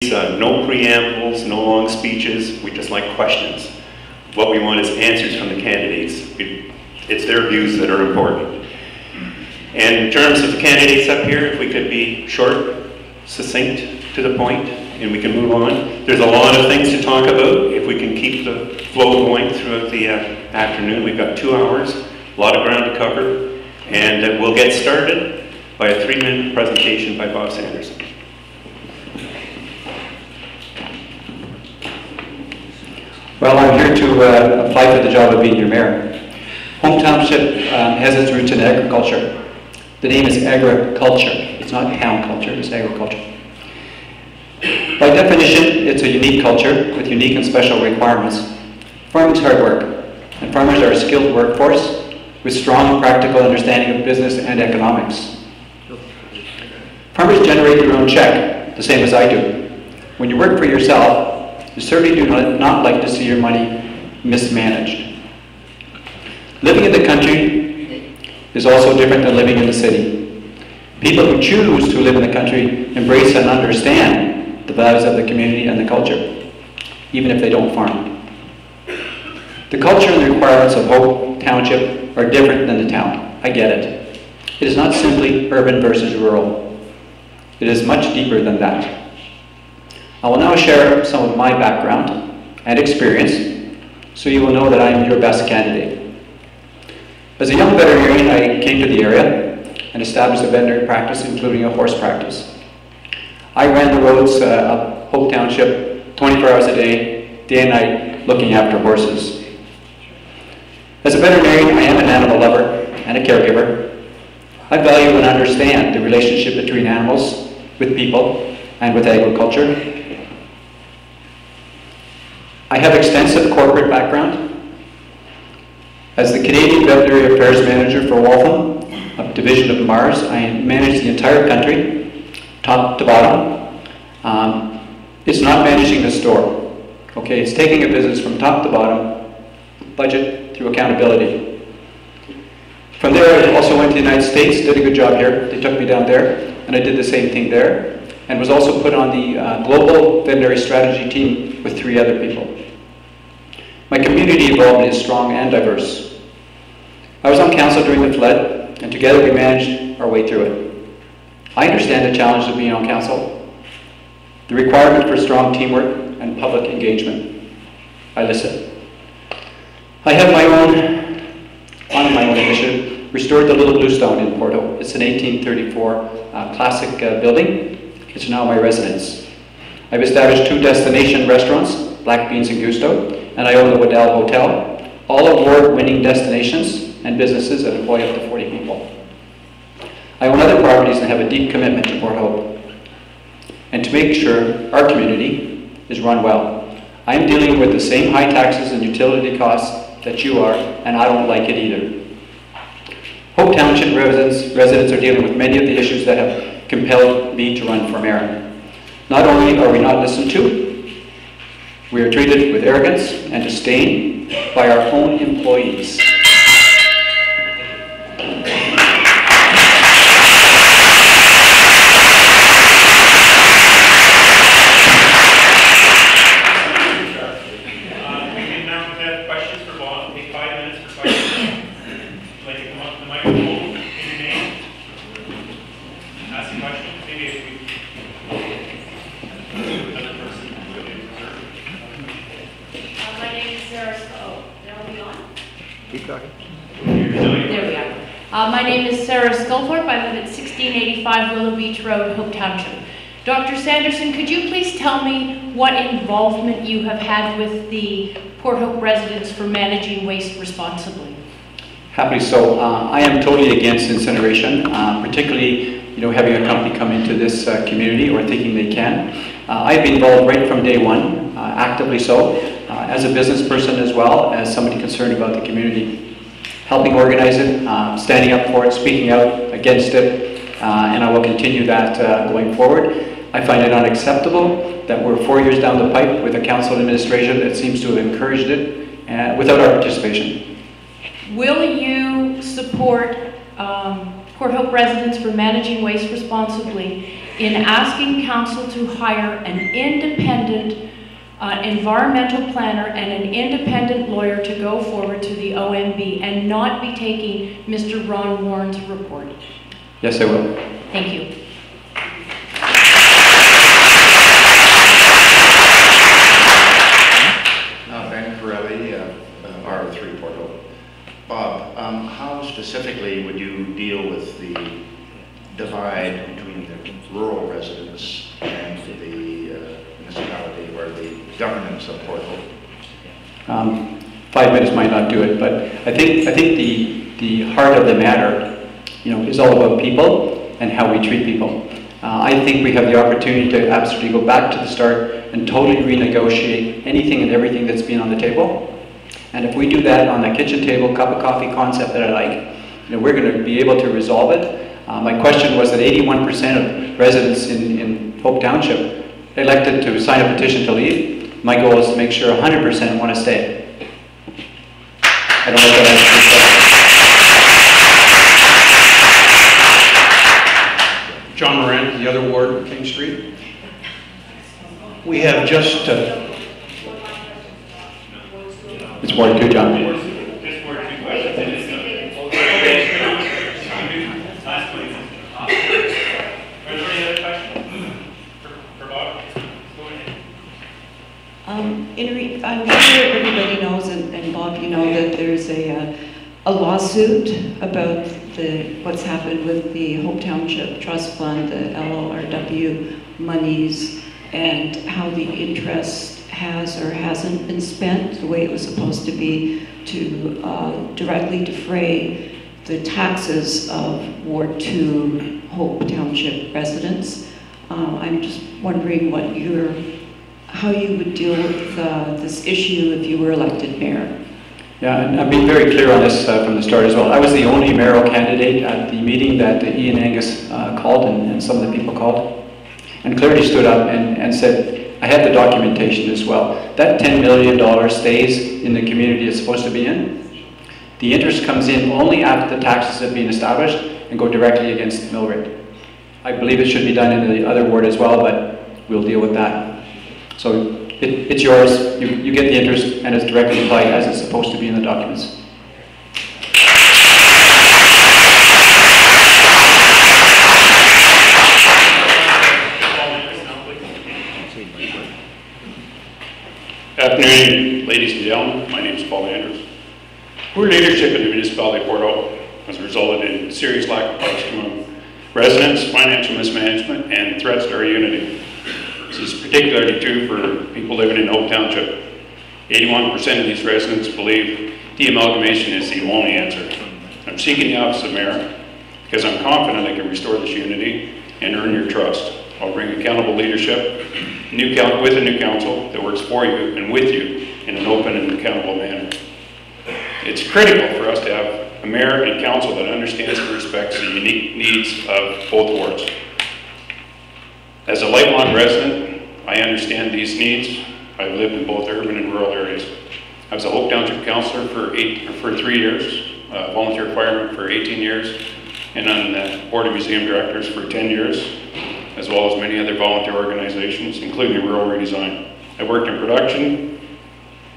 No preambles, no long speeches. We just like questions. What we want is answers from the candidates. It's their views that are important. And in terms of the candidates up here, if we could be short, succinct, to the point, and we can move on. There's a lot of things to talk about. If we can keep the flow going throughout the afternoon, we've got 2 hours, a lot of ground to cover, and we'll get started by a 3-minute presentation by Bob Sanderson. Well, I'm here to apply for the job of being your mayor. Home Township has its roots in agriculture. The name is agriculture. It's not town culture, it's agriculture. By definition, it's a unique culture with unique and special requirements. Farming is hard work, and farmers are a skilled workforce with strong practical understanding of business and economics. Farmers generate their own check, the same as I do. When you work for yourself, you certainly do not like to see your money mismanaged. Living in the country is also different than living in the city. People who choose to live in the country embrace and understand the values of the community and the culture, even if they don't farm. The culture and the requirements of Hope Township are different than the town. I get it. It is not simply urban versus rural. It is much deeper than that. I will now share some of my background and experience so you will know that I am your best candidate. As a young veterinarian, I came to the area and established a veterinary practice, including a horse practice. I ran the roads of Hope Township 24 hours a day and night, looking after horses. As a veterinarian, I am an animal lover and a caregiver. I value and understand the relationship between animals, with people, and with agriculture. I have extensive corporate background. As the Canadian Veterinary Affairs Manager for Waltham, a division of Mars, I manage the entire country, top to bottom. It's not managing the store. Okay, it's taking a business from top to bottom, budget through accountability. From there, I also went to the United States, did a good job here. They took me down there, and I did the same thing there, and was also put on the global veterinary strategy team with 3 other people. My community involvement is strong and diverse. I was on council during the flood, and together we managed our way through it. I understand the challenge of being on council, the requirement for strong teamwork and public engagement. I listen. I have on my own initiative, restored the Little Bluestone in Porto. It's an 1834 classic building. It's now my residence. I've established 2 destination restaurants, Black Beans and Gusto, and I own the Waddell Hotel, all award-winning destinations and businesses that employ up to 40 people. I own other properties and have a deep commitment to Port Hope, and to make sure our community is run well. I am dealing with the same high taxes and utility costs that you are, and I don't like it either. Hope Township residents are dealing with many of the issues that have compelled me to run for mayor. Not only are we not listened to, we are treated with arrogance and disdain by our own employees. My name is Sarah Sculthorpe. I live at 1685 Willow Beach Road, Hope Township. Dr. Sanderson, could you please tell me what involvement you have had with the Port Hope residents for managing waste responsibly? Happily so. I am totally against incineration, particularly having a company come into this community or thinking they can. I've been involved right from day one, actively so, as a business person as well as somebody concerned about the community. Helping organize it, standing up for it, speaking out against it, and I will continue that going forward. I find it unacceptable that we're 4 years down the pipe with a council administration that seems to have encouraged it without our participation. Will you support Port Hope residents for managing waste responsibly in asking council to hire an independent environmental planner and an independent lawyer to go forward to the OMB and not be taking Mr. Ron Warren's report? Yes, I will. Thank you. R3 Port Hope. Bob, how specifically would you deal with the divide between the rural residents and the municipality or the governance of Port Hope? 5 minutes might not do it, but I think the heart of the matter, is all about people and how we treat people. I think we have the opportunity to absolutely go back to the start and totally renegotiate anything and everything that's been on the table. And if we do that on the kitchen table, cup of coffee concept that I like, we're going to be able to resolve it. My question was that 81% of residents in Hope Township elected to sign a petition to leave. My goal is to make sure 100% want to stay. I don't know if that answers your question. John Moran, the other ward of King Street. We have just... It's Ward 2, John. I'm sure everybody knows, and Bob, you know, that there's a lawsuit about what's happened with the Hope Township Trust Fund, the LLRW monies, and how the interest has or hasn't been spent the way it was supposed to be to directly defray the taxes of Ward 2 Hope Township residents. I'm just wondering how you would deal with this issue if you were elected mayor. Yeah, and I've been very clear on this from the start as well. I was the only mayoral candidate at the meeting that Ian Angus called and some of the people called, and clearly stood up and said, I have the documentation as well. That $10 million stays in the community it's supposed to be in. The interest comes in only after the taxes have been established and go directly against the mill rate. I believe it should be done in the other ward as well, but we'll deal with that. So it's yours, you get the interest, and it's directly applied as it's supposed to be in the documents. Afternoon, ladies and gentlemen. My name is Paul Andrews. Poor leadership in the municipality of Port Hope has resulted in a serious lack of trust among residents, financial mismanagement, and threats to our unity. This is particularly true for people living in Hope Township. 81% of these residents believe the amalgamation is the only answer. I'm seeking the office of mayor because I'm confident I can restore this unity and earn your trust. I'll bring accountable leadership with a new council that works for you and with you in an open and accountable manner. It's critical for us to have a mayor and council that understands and respects the unique needs of both wards. As a lifelong resident, I understand these needs. I've lived in both urban and rural areas. I was a Hope Township councillor for 3 years, volunteer fireman for 18 years, and on the board of museum directors for 10 years, as well as many other volunteer organizations, including Rural Redesign. I worked in production,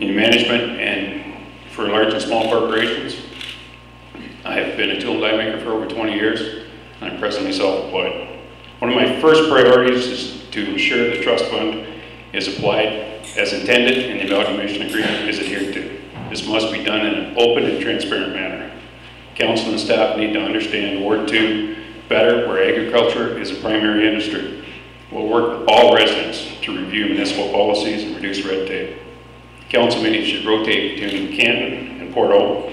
in management, and for large and small corporations. I have been a tool and die maker for over 20 years, and I'm presently self-employed. One of my first priorities is to ensure the trust fund is applied as intended and the amalgamation agreement is adhered to. This must be done in an open and transparent manner. Council and staff need to understand Ward 2 better, where agriculture is a primary industry. We'll work with all residents to review municipal policies and reduce red tape. Council meetings should rotate between Canton and Port Hope.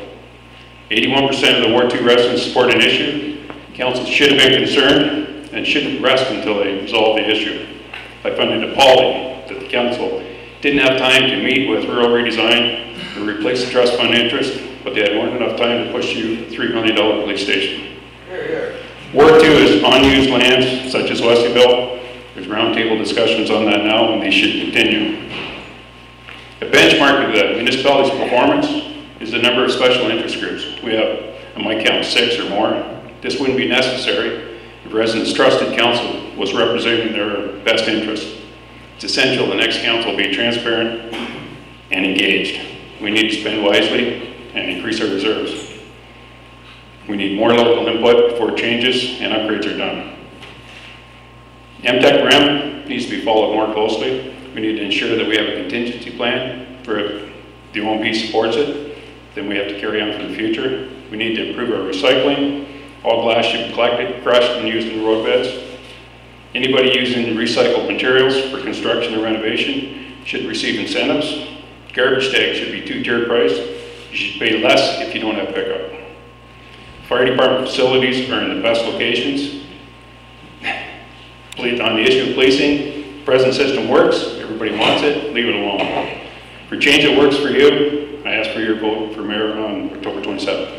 81% of the Ward 2 residents support an issue. Council should have been concerned and shouldn't rest until they resolve the issue. I find it appalling that the council didn't have time to meet with Rural Redesign to replace the trust fund interest, but they had more than enough time to push you a $3 million police station. Ward 2 is unused lands such as Wesleyville. There's roundtable discussions on that now, and they should continue. A benchmark of the municipality's performance is the number of special interest groups. We have, on my count, 6 or more. This wouldn't be necessary if residents trusted council was representing their best interests. It's essential the next council be transparent and engaged. We need to spend wisely and increase our reserves. We need more local input before changes and upgrades are done. MTech REM needs to be followed more closely. We need to ensure that we have a contingency plan for if the OMB supports it, then we have to carry on for the future. We need to improve our recycling. All glass should be collected, crushed, and used in the road beds. Anybody using recycled materials for construction or renovation should receive incentives. Garbage tags should be two-tier price. You should pay less if you don't have pickup. Fire department facilities are in the best locations. On the issue of policing, present system works, everybody wants it, leave it alone. For change that works for you, I ask for your vote for mayor on October 27th.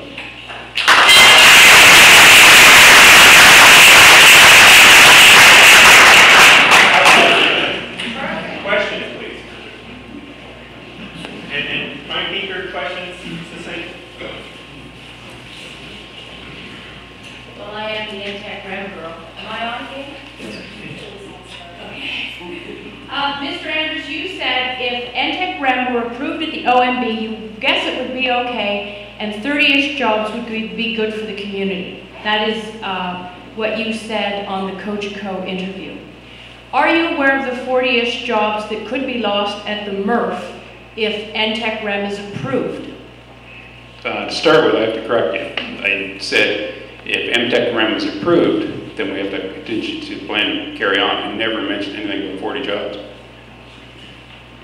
Questions, please. And try and keep your questions succinct. Well, I am the NTech REM girl. Am I on here? Mr. Andrews, you said if NTech REM were approved at the OMB, you guess it would be okay, and 30-ish jobs would be good for the community. That is what you said on the Cogeco interview. Are you aware of the 40-ish jobs that could be lost at the MRF if NTech REM is approved? To start with, I have to correct you. I said if MTech REM is approved, then we have to contingency plan to carry on. I never mentioned anything about 40 jobs.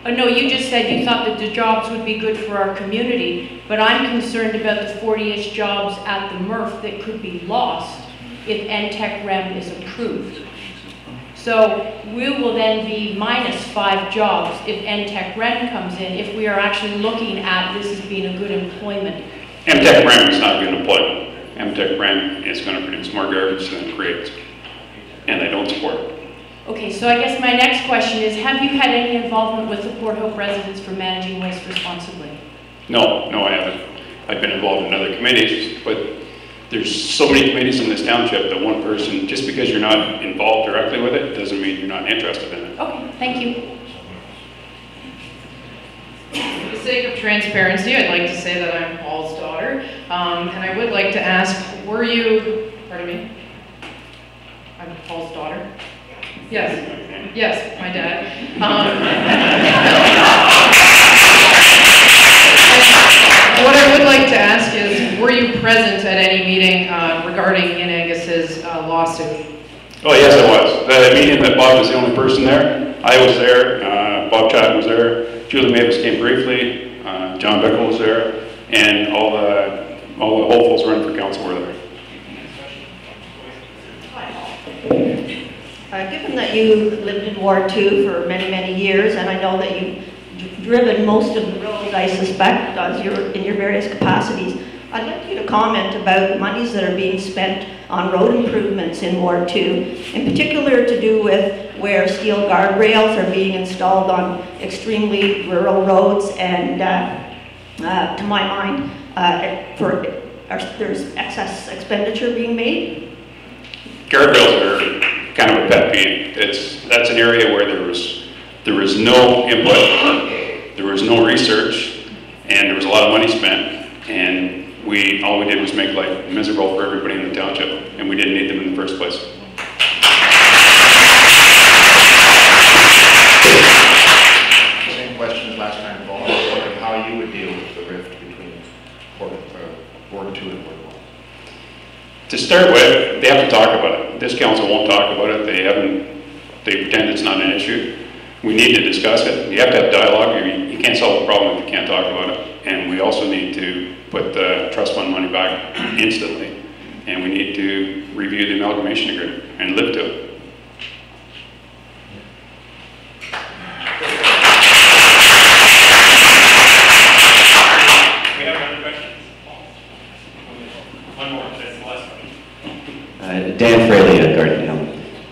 Oh, no, you just said you thought that the jobs would be good for our community, but I'm concerned about the 40-ish jobs at the MRF that could be lost if NTech REM is approved. So we will then be -5 jobs if NTech REM comes in, if we are actually looking at this as being a good employment. MTech REM is not good employment. MTech REM is going to produce more garbage than it creates, and I don't support it. Okay, so I guess my next question is, have you had any involvement with the Port Hope residents for managing waste responsibly? No, I haven't. I've been involved in other committees, but there's so many committees in this township that one person, just because you're not involved directly with it, doesn't mean you're not interested in it. Okay, thank you. For the sake of transparency, I'd like to say that I'm Paul's daughter, and I would like to ask, were you, pardon me? I'm Paul's daughter? Yes, my dad. What I would like to ask is, were you present at any meeting regarding Ian Angus's lawsuit? Oh yes, I was. The meeting that Bob was the only person there. I was there, Bob Chatton was there, Julie Mavis came briefly, John Bickle was there, and all the hopefuls running for council were there. Given that you lived in Ward 2 for many, many years, and I know that you've driven most of the roads, I suspect, in your various capacities, I'd like you to comment about monies that are being spent on road improvements in Ward 2, in particular to do with where steel guardrails are being installed on extremely rural roads, and to my mind, there's excess expenditure being made. Guardrails are kind of a pet peeve. That's an area where there was no input, there was no research, and there was a lot of money spent, and all we did was make life miserable for everybody in the township, and we didn't need them in the first place. Same question as last time, Paul. How you would deal with the rift between Ward 2 and Ward 1? To start with, they have to talk about it. This council won't talk about it. They pretend it's not an issue. We need to discuss it. You have to have dialogue. You can't solve a problem if you can't talk about it. And we also need to put the trust fund money back instantly. And we need to review the amalgamation agreement and live to it. We have another question? One more, that's the last one. Dan Fraley at Garden Hill.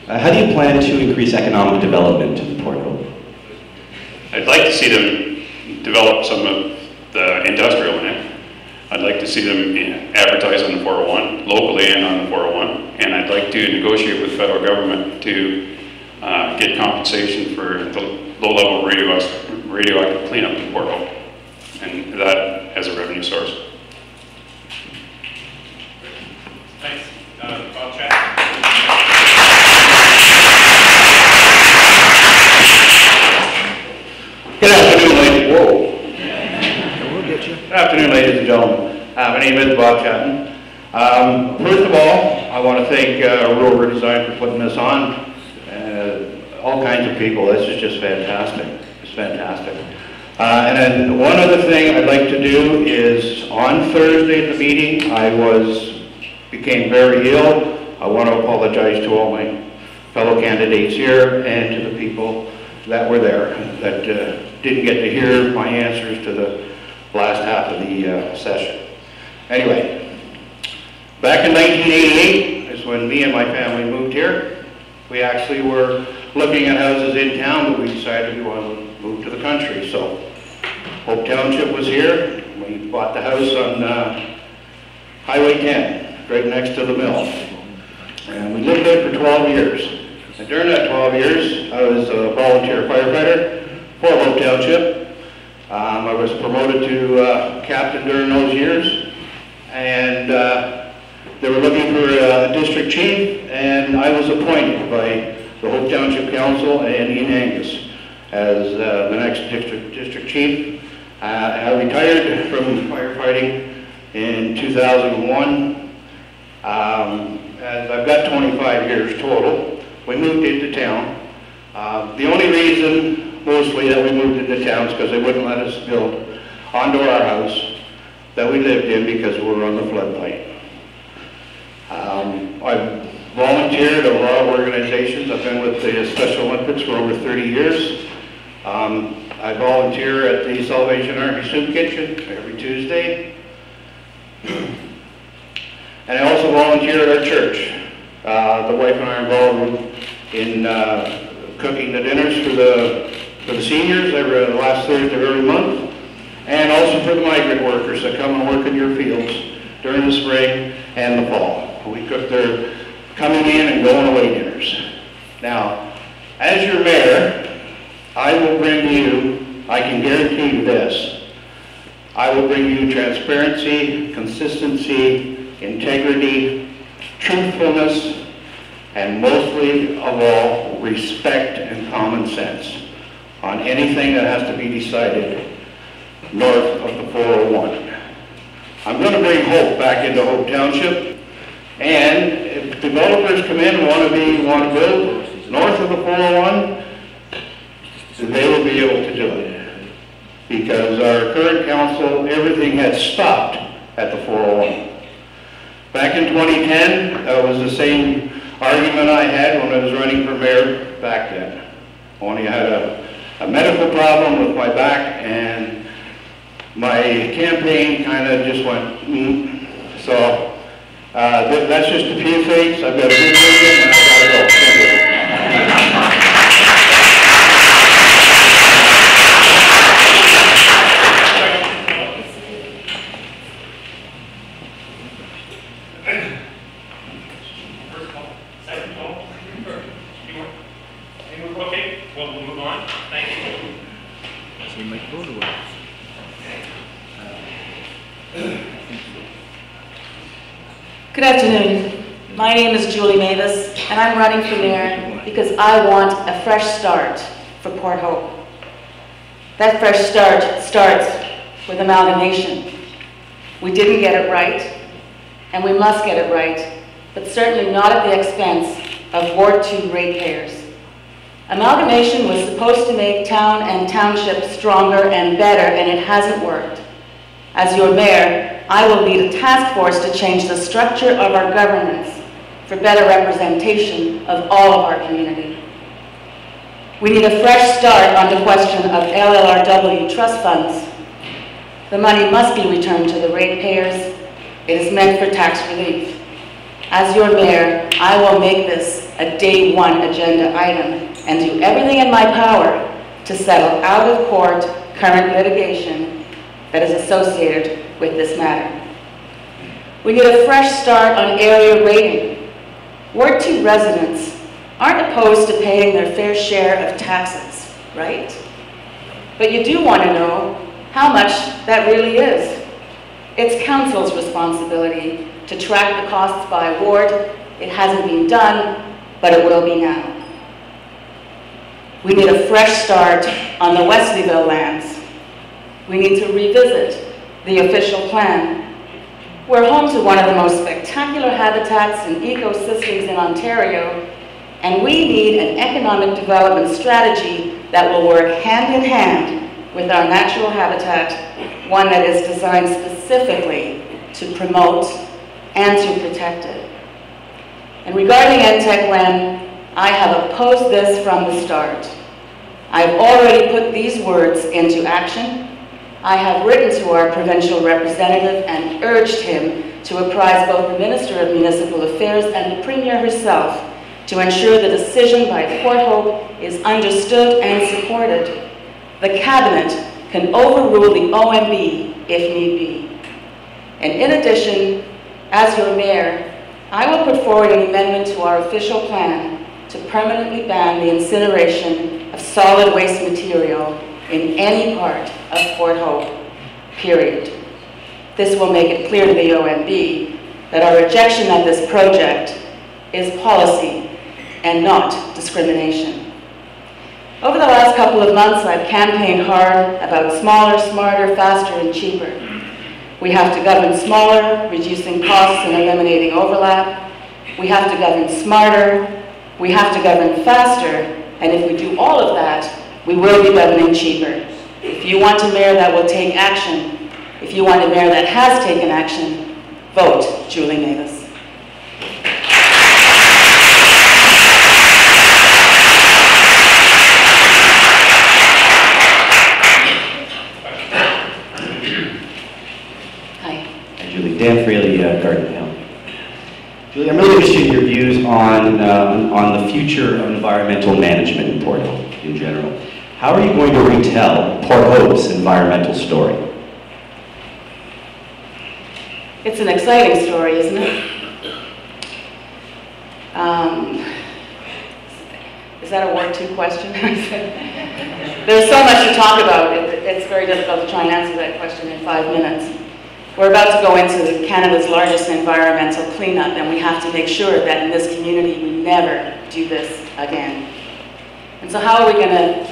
How do you plan to increase economic development in Port Hope? I'd like to see them develop some of the industrial in it. I'd like to see them advertise on the 401, locally and on the 401. and I'd like to negotiate with the federal government to get compensation for the low-level radioactive cleanup in Port Hope, and that as a revenue source. Thanks. Bob Chatton. Good afternoon, ladies. Whoa. Good afternoon, ladies and gentlemen. My name is Bob Chatton. First of all, I want to thank Rural Redesign for putting this on. All kinds of people. This is just fantastic. It's fantastic. And then one other thing I'd like to do is on Thursday at the meeting, I became very ill. I want to apologize to all my fellow candidates here and to the people that were there that didn't get to hear my answers to the last half of the session. Anyway, back in 1988 is when me and my family moved here. We actually were looking at houses in town, but we decided we wanted to move to the country. So Hope Township was here. We bought the house on Highway 10, right next to the mill. And we lived there for 12 years. And during that 12 years, I was a volunteer firefighter for Hope Township. I was promoted to captain during those years. And they were looking for a district chief, and I was appointed by the Hope Township Council and Ian Angus as the next district chief. I retired from firefighting in 2001. As I've got 25 years total. We moved into town. The only reason, mostly, that we moved into town is because they wouldn't let us build onto our house that we lived in because we were on the floodplain. I've volunteered at a lot of organizations. I've been with the Special Olympics for over 30 years. I volunteer at the Salvation Army Soup Kitchen every Tuesday. And I also volunteer at our church. The wife and I are involved in cooking the dinners for the seniors every the last Thursday of every month, and also for the migrant workers that come and work in your fields during the spring and the fall. We cook their coming in and going away dinners. Now, as your mayor, I will bring you, I can guarantee you this, I will bring you transparency, consistency, integrity, truthfulness, and mostly of all, respect and common sense on anything that has to be decided north of the 401. I'm going to bring hope back into Hope Township, and if developers come in and want to build north of the 401, they will be able to do it. Because our current council, everything had stopped at the 401. Back in 2010, that was the same argument I had when I was running for mayor back then. Only I had a medical problem with my back, and my campaign kind of just went, So that's just a few things. I've got a good weekend, and I've got to go. Thank you. Okay, well, we'll move on. Thank you. Good afternoon. My name is Julie Mavis, and I'm running for mayor because I want a fresh start for Port Hope. That fresh start starts with amalgamation. We didn't get it right, and we must get it right, but certainly not at the expense of Ward 2 ratepayers. Amalgamation was supposed to make town and township stronger and better, and it hasn't worked. As your mayor, I will lead a task force to change the structure of our governance for better representation of all of our community. We need a fresh start on the question of LLRW trust funds. The money must be returned to the ratepayers. It is meant for tax relief. As your mayor, I will make this a day one agenda item and do everything in my power to settle out of court current litigation that is associated with this matter. We need a fresh start on area rating. Ward 2 residents aren't opposed to paying their fair share of taxes, right? But you do want to know how much that really is. It's council's responsibility to track the costs by ward. It hasn't been done, but it will be now. We need a fresh start on the Wesleyville lands. We need to revisit the official plan. We're home to one of the most spectacular habitats and ecosystems in Ontario, and we need an economic development strategy that will work hand in hand with our natural habitat, one that is designed specifically to promote and to protect it. And regarding NTEC land, I have opposed this from the start. I've already put these words into action. I have written to our provincial representative and urged him to apprise both the Minister of Municipal Affairs and the Premier herself to ensure the decision by Port Hope is understood and supported. The Cabinet can overrule the OMB if need be. And in addition, as your Mayor, I will put forward an amendment to our official plan to permanently ban the incineration of solid waste material in any part of Port Hope, period. This will make it clear to the OMB that our rejection of this project is policy and not discrimination. Over the last couple of months, I've campaigned hard about smaller, smarter, faster, and cheaper. We have to govern smaller, reducing costs and eliminating overlap. We have to govern smarter. We have to govern faster. And if we do all of that, we will be governing cheaper. If you want a mayor that will take action, if you want a mayor that has taken action, vote Julie Mavis. Dan Fraley, Garden Hill. Julie, I'm really interested in your views on the future of environmental management in Port Hope in general. How are you going to retell Port Hope's environmental story? It's an exciting story, isn't it? Is that a Ward 2 question? There's so much to talk about. It's very difficult to try and answer that question in 5 minutes. We're about to go into Canada's largest environmental cleanup, and we have to make sure that in this community we never do this again. And so how are we going to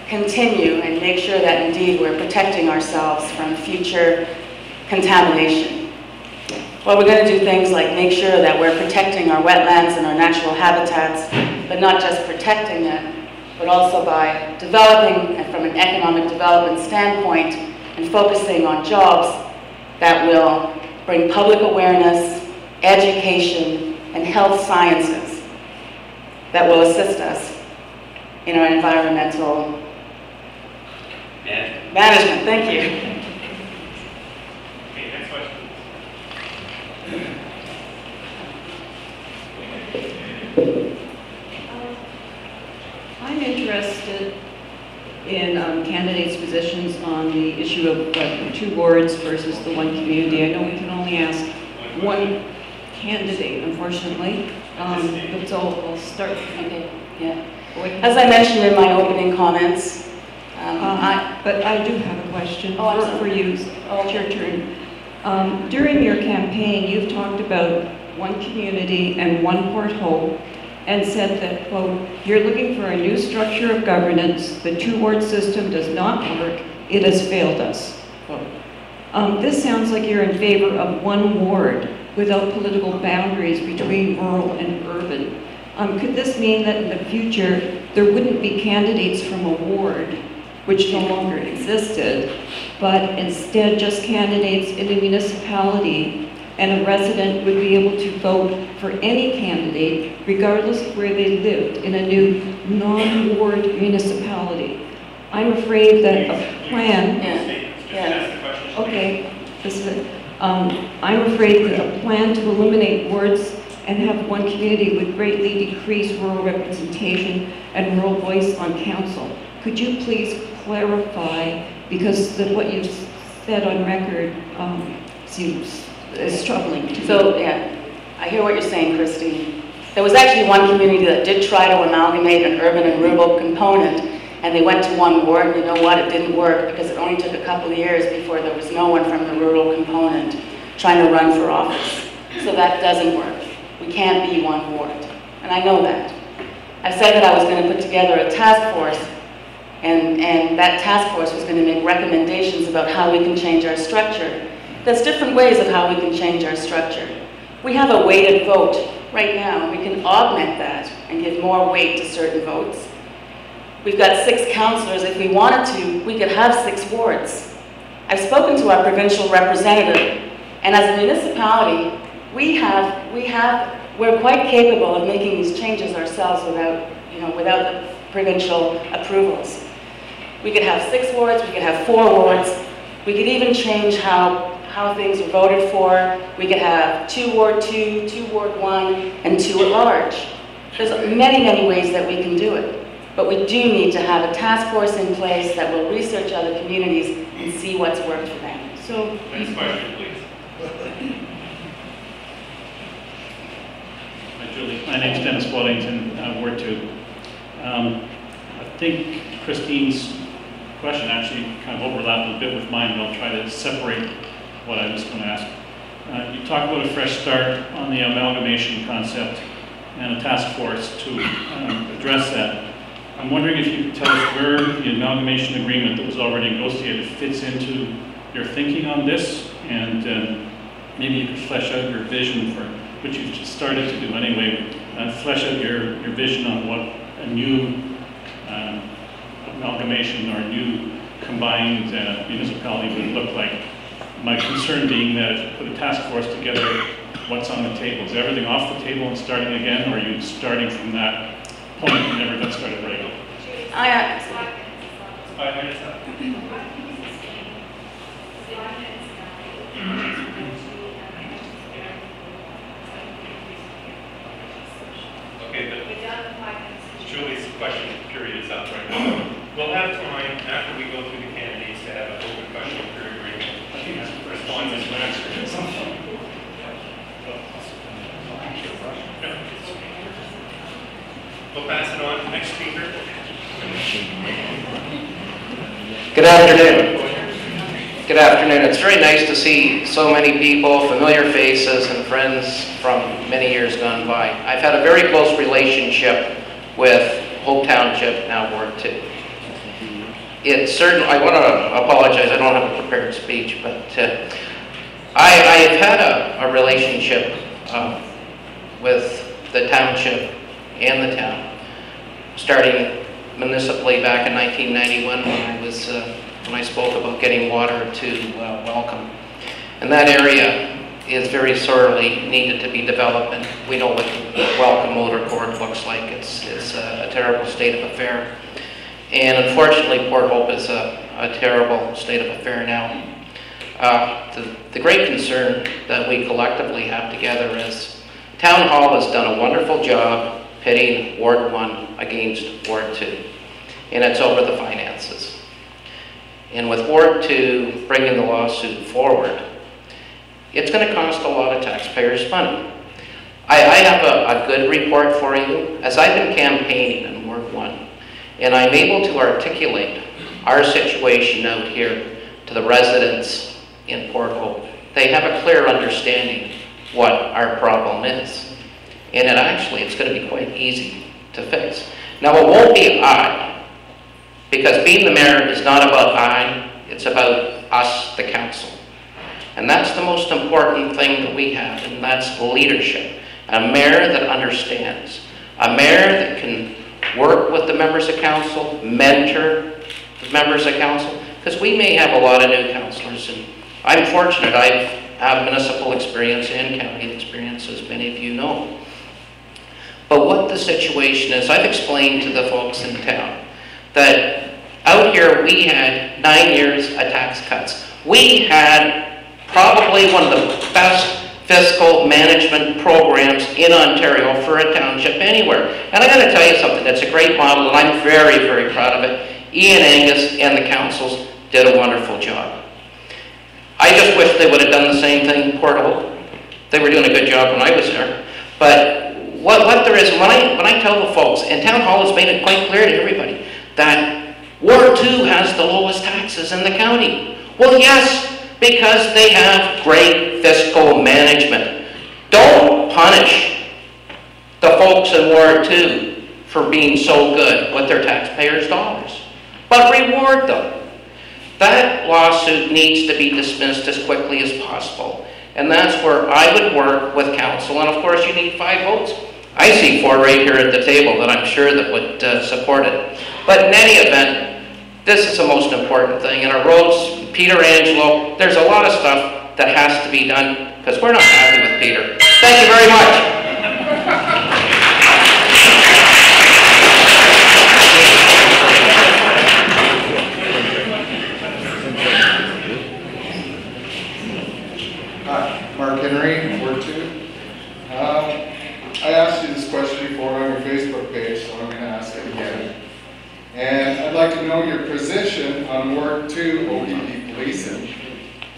continue and make sure that indeed we're protecting ourselves from future contamination? Well, we're going to do things like make sure that we're protecting our wetlands and our natural habitats, but not just protecting them, but also by developing, and from an economic development standpoint, and focusing on jobs that will bring public awareness, education, and health sciences that will assist us in our environmental management. Thank you. Okay, next question. I'm interested in candidates' positions on the issue of 2 wards versus the 1 community. I know we can only ask 1 candidate, unfortunately, but so I'll start. Okay, yeah. As I mentioned in my opening comments, but I do have a question for you. Oh, It's your turn. During your campaign, you've talked about 1 community and 1 Port Hope, and said that, quote, you're looking for a new structure of governance. The 2-ward system does not work. It has failed us. This sounds like you're in favor of 1 ward without political boundaries between rural and urban. Could this mean that in the future there wouldn't be candidates from a ward, which no longer existed, but instead just candidates in a municipality, and a resident would be able to vote for any candidate regardless of where they lived in a new non-ward municipality? I'm afraid that a plan... Okay, this is it. I'm afraid that a plan to eliminate wards and have 1 community would greatly decrease rural representation and rural voice on council. Could you please clarify, because what you've said on record seems is troubling to me. So, yeah, I hear what you're saying, Christine. There was actually one community that did try to amalgamate an urban and rural component, and they went to one ward, and you know what, it didn't work because it only took a couple of years before there was no one from the rural component trying to run for office. So that doesn't work. We can't be one ward, and I know that. I said that I was going to put together a task force, and that task force was going to make recommendations about how we can change our structure. There's different ways of how we can change our structure. We have a weighted vote right now. We can augment that and give more weight to certain votes. We've got 6 councillors. If we wanted to, we could have 6 wards. I've spoken to our provincial representative, and as a municipality, we're quite capable of making these changes ourselves without the provincial approvals. We could have 6 wards, we could have 4 wards. We could even change how things are voted for. We could have 2 Ward 2, 2 Ward 1, and 2 at large. There's many, many ways that we can do it. But we do need to have a task force in place that will research other communities and see what's worked for them. So, next question, please. Hi, Julie. My name's Dennis Wellington, Ward 2. I think Christine's question actually kind of overlapped a bit with mine, but I'll try to separate what I was going to ask. You talk about a fresh start on the amalgamation concept and a task force to address that. I'm wondering if you could tell us where the amalgamation agreement that was already negotiated fits into your thinking on this, and maybe you could flesh out your vision for what you've just started to do anyway, flesh out your vision on what a new amalgamation or new combined municipality would look like. My concern being that if you put a task force together, what's on the table? Is everything off the table and starting again, or are you starting from that point and never got started right? Okay, but Julie's question period is up right now. We'll have time after we go through the candidates to have an open question period where you can respond and answer. We'll pass it on. Next speaker. Good afternoon. Good afternoon. It's very nice to see so many people, familiar faces, and friends from many years gone by. I've had a very close relationship with Hope Township, now Ward 2. I want to apologize, I don't have a prepared speech, but I've had a relationship with the township and the town, starting municipally back in 1991 when I spoke about getting water to Welcome. And that area is very sorely needed to be developed, and we know what Welcome Motor Court looks like. It's a terrible state of affair. And unfortunately, Port Hope is a terrible state of affair now. The great concern that we collectively have together is Town Hall has done a wonderful job pitting Ward 1 against Ward 2, and it's over the finances. And with Ward 2 bringing the lawsuit forward, it's going to cost a lot of taxpayers' money. I have a good report for you. As I've been campaigning in Ward 1, and I'm able to articulate our situation out here to the residents in Port Hope, they have a clear understanding what our problem is. And it's going to be quite easy to fix. Now, it won't be I, because being the mayor is not about I, it's about us, the council. And that's the most important thing that we have, and that's leadership. A mayor that understands. A mayor that can work with the members of council, mentor the members of council, because we may have a lot of new councillors, and I'm fortunate I have municipal experience and county experience, as many of you know. But what the situation is, I've explained to the folks in town that out here we had 9 years of tax cuts. We had probably one of the best fiscal management programs in Ontario for a township anywhere. And I got to tell you something, it's a great model, and I'm very, very proud of it. Ian Angus and the councils did a wonderful job. I just wish they would have done the same thing in Port Hope. They were doing a good job when I was there. But what there is, when I tell the folks, and Town Hall has made it quite clear to everybody, that Ward 2 has the lowest taxes in the county. Well, yes, because they have great fiscal management. Don't punish the folks in Ward 2 for being so good with their taxpayers' dollars, but reward them. That lawsuit needs to be dismissed as quickly as possible. And that's where I would work with council. And of course, you need 5 votes. I see 4 right here at the table that I'm sure that would support it. But in any event, this is the most important thing. And our roads, Peter Angelo, there's a lot of stuff that has to be done because we're not happy with Peter. Thank you very much. Mark Henry, Ward 2. I asked you this question before on your Facebook page, so I'm going to ask it again. And I'd like to know your position on Ward 2 OPP policing.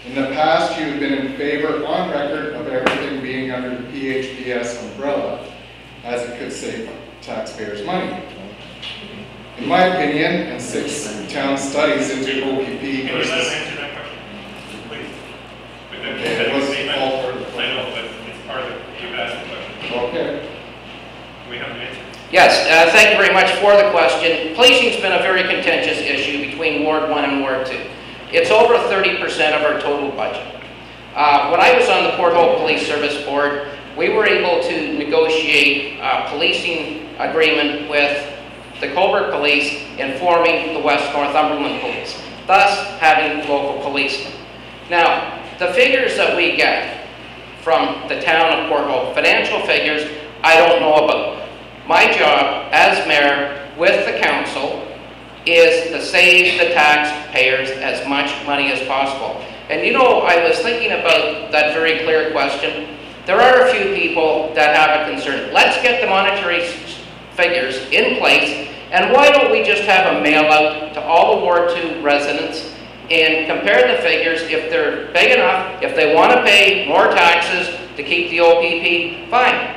In the past, you have been in favor on record of everything being under the PHPS umbrella, as it could save taxpayers' money. In my opinion, and 6 town studies into OPP versus... Okay, it wasn't all part of the question. I know, but it's part of it. You've asked the question. Okay. We have an answer. Yes, thank you very much for the question. Policing's been a very contentious issue between Ward 1 and Ward 2. It's over 30% of our total budget. When I was on the Port Hope Police Service Board, we were able to negotiate a policing agreement with the Cobourg Police in forming the West Northumberland Police, thus having local policing. Now, the figures that we get from the town of Port Hope, financial figures, I don't know about. My job as mayor with the council is to save the taxpayers as much money as possible. And you know, I was thinking about that very clear question. There are a few people that have a concern. Let's get the monetary figures in place, and why don't we just have a mail out to all the Ward 2 residents and compare the figures. If they're big enough, if they want to pay more taxes to keep the OPP, fine.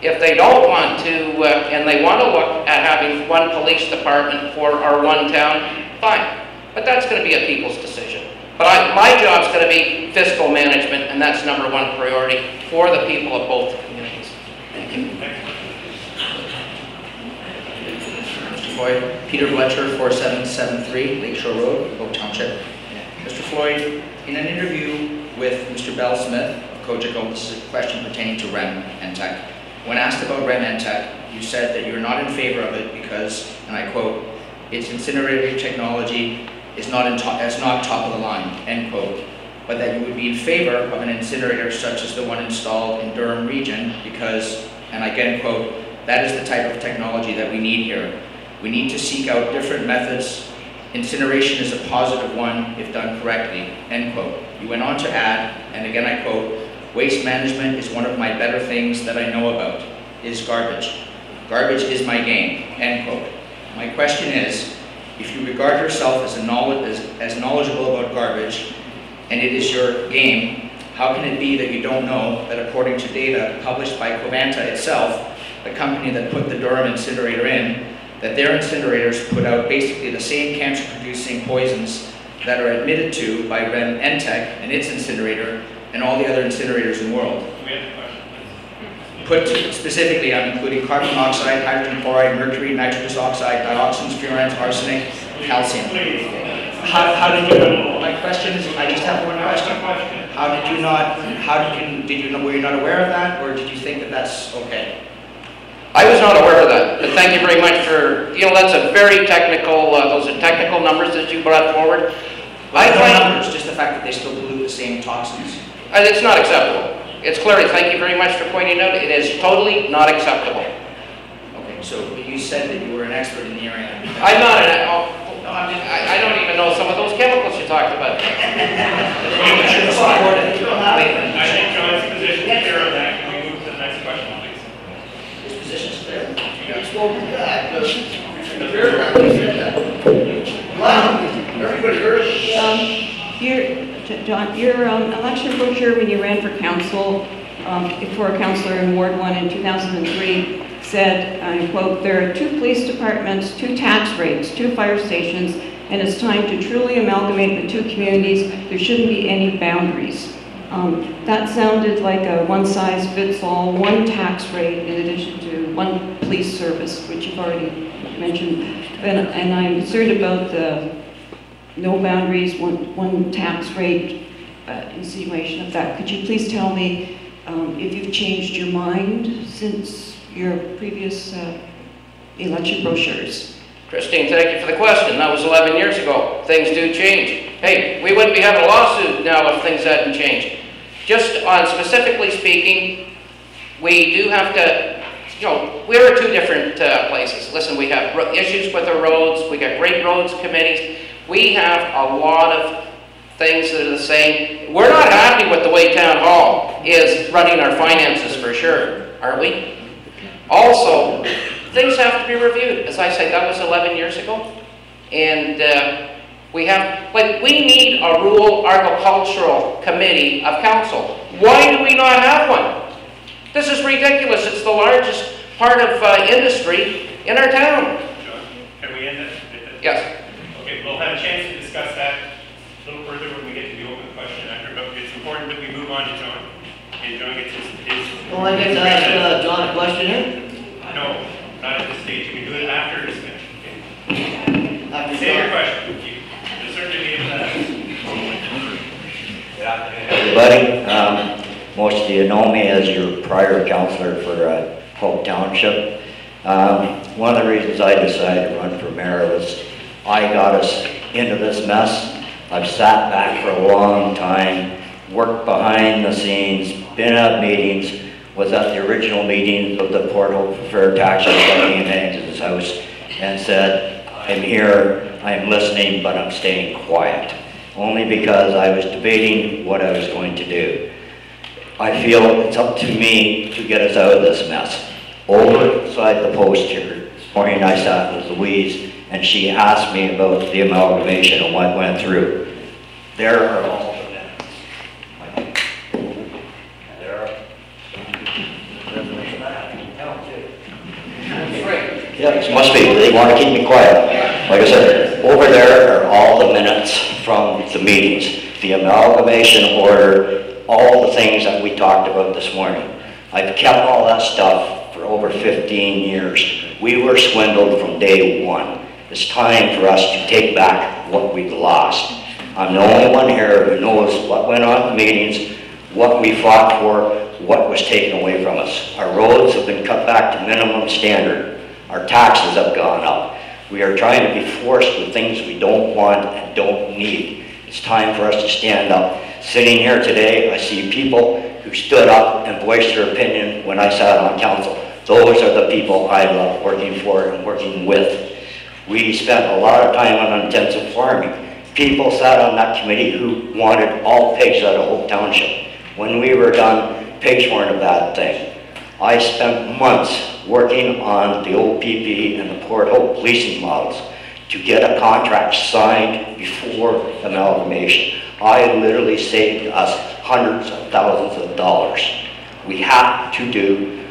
If they don't want to, and they want to look at having one police department for our one town, fine. But that's going to be a people's decision. But my job's going to be fiscal management, and that's #1 priority for the people of both communities. Thank you. Mr. Floyd, Peter Fletcher, 4773 Lakeshore Road, Oak Township. Mr. Floyd, in an interview with Mr. Bell Smith of Cogeco, this is a question pertaining to REM and Tech. When asked about REM and Tech, you said that you're not in favor of it because, and I quote, its incinerator technology is not top of the line, end quote, but that you would be in favor of an incinerator such as the one installed in Durham region because, and again quote, that is the type of technology that we need here. We need to seek out different methods. Incineration is a positive one if done correctly, end quote. You went on to add, and again I quote, waste management is one of my better things that I know about, is garbage. Garbage is my game, end quote. My question is, if you regard yourself as knowledgeable about garbage, and it is your game, how can it be that you don't know that according to data published by Covanta itself, the company that put the Durham incinerator in, that their incinerators put out basically the same cancer-producing poisons that are admitted to by REM Entech and its incinerator and all the other incinerators in the world. Put specifically, I'm including carbon monoxide, hydrogen chloride, mercury, nitrous oxide, dioxins, furans, arsenic, calcium. How did you know? My question is, I just have one question. How did you not, were you not aware of that, or did you think that that's okay? I was not aware of that, but thank you very much for, that's a very technical, those are technical numbers that you brought forward. Numbers, just the fact that they still pollute the same toxins. It's not acceptable. It's clearly, thank you very much for pointing out, it is totally not acceptable. Okay, so you said that you were an expert in the area. I'm not I don't even know some of those chemicals you talked about. You should support it. I think John's position is clear on that. Can we move to the next question, please? His position is clear. Everybody heard John, your election brochure when you ran for council for a councillor in Ward 1 in 2003, said, I quote, "There are 2 police departments, 2 tax rates, 2 fire stations, and it's time to truly amalgamate the 2 communities. There shouldn't be any boundaries." That sounded like a one-size-fits-all, 1 tax rate in addition to 1 police service, which you've already mentioned. And I'm concerned about the no boundaries, one tax rate insinuation of that. Could you please tell me if you've changed your mind since your previous election brochures? Christine, thank you for the question. That was 11 years ago. Things do change. Hey, we wouldn't be having a lawsuit now if things hadn't changed. Just on specifically speaking, we do have to, you know, we're 2 different places. Listen, we have issues with the roads. We got great roads committees. We have a lot of things that are the same. We're not happy with the way Town Hall is running our finances for sure, are we? Also, things have to be reviewed. As I said, that was 11 years ago. And we need a rural agricultural committee of council. Why do we not have one? This is ridiculous. It's the largest part of industry in our town. John, can we end it? Yes. Okay, we'll have a chance to discuss that a little further when we get to the open question after, but it's important that we move on to John. And John gets his well, I get to ask John a question here? No, not at this stage. You can do it after it's finished. Okay? Say your question. You'll certainly be able to ask. Good afternoon, everybody. Most of you know me as your prior councillor for Hope Township. One of the reasons I decided to run for mayor was I got us into this mess. I've sat back for a long time, worked behind the scenes, been at meetings, was at the original meetings of the Port Hope Fair Tax Levy and into this house, and said, I'm here, I'm listening, but I'm staying quiet. Only because I was debating what I was going to do. I feel it's up to me to get us out of this mess. Outside the post here, this morning I sat with Louise, and she asked me about the amalgamation and what went through. There are all the minutes. There are. Yeah, it must be. They want to keep me quiet. Like I said, over there are all the minutes from the meetings, the amalgamation order, all the things that we talked about this morning. I've kept all that stuff for over 15 years. We were swindled from day one. It's time for us to take back what we've lost. I'm the only one here who knows what went on in the meetings, what we fought for, what was taken away from us. Our roads have been cut back to minimum standard. Our taxes have gone up. We are trying to be forced with things we don't want and don't need. It's time for us to stand up. Sitting here today, I see people who stood up and voiced their opinion when I sat on council. Those are the people I love working for and working with. We spent a lot of time on intensive farming. People sat on that committee who wanted all pigs out of Hope Township. When we were done, pigs weren't a bad thing. I spent months working on the OPP and the Port Hope policing models to get a contract signed before amalgamation. I literally saved us hundreds of thousands of dollars. We have to do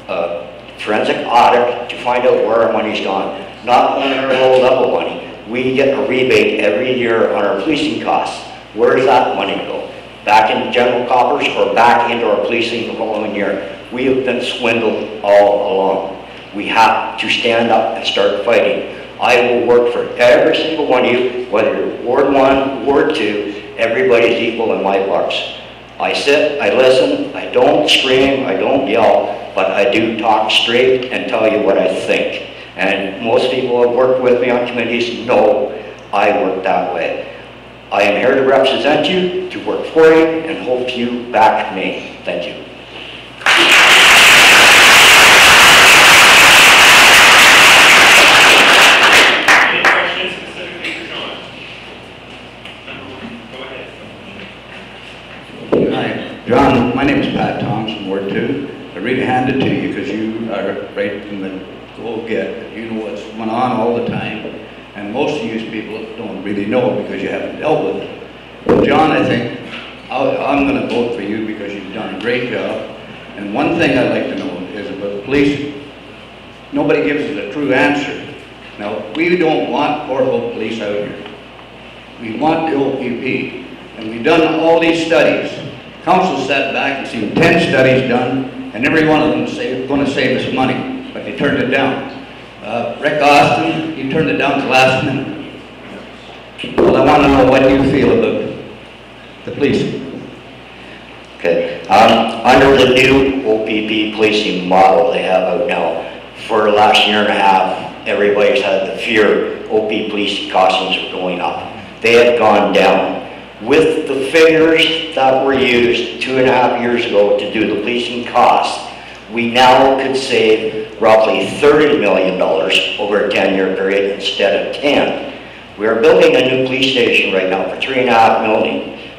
a forensic audit to find out where our money's gone. Not only our low-level money, we get a rebate every year on our policing costs. Where does that money go? Back into general coffers or back into our policing the following year? We have been swindled all along. We have to stand up and start fighting. I will work for every single one of you, whether you're Ward 1, Ward 2, everybody's equal in my books. I sit, I listen, I don't scream, I don't yell, but I do talk straight and tell you what I think. And most people who have worked with me on committees know I work that way. I am here to represent you, to work for you, and hope you back me. Thank you. Any questions specifically for John? Go ahead. Hi, John, my name is Pat Thompson, Ward 2. I really hand it to you because you are right from the go-get. You know what's going on all the time. And most of you people don't really know because you haven't dealt with it. But John, I think I'm going to vote for you because you've done a great job. And one thing I'd like to know is about the police. Nobody gives us a true answer. Now, we don't want Port Hope police out here. We want the OPP. And we've done all these studies. Council sat back and seen 10 studies done, and every one of them is going to save us money, but they turned it down. Rick Austin, he turned it down at the last minute. Well, I want to know what you feel about the police. Okay, under the new OPP policing model they have out now, for the last year and a half, everybody's had the fear OP police costings are going up. They have gone down. With the figures that were used 2.5 years ago to do the policing costs, we now could save roughly $30 million over a 10-year period instead of 10. We are building a new police station right now for $3.5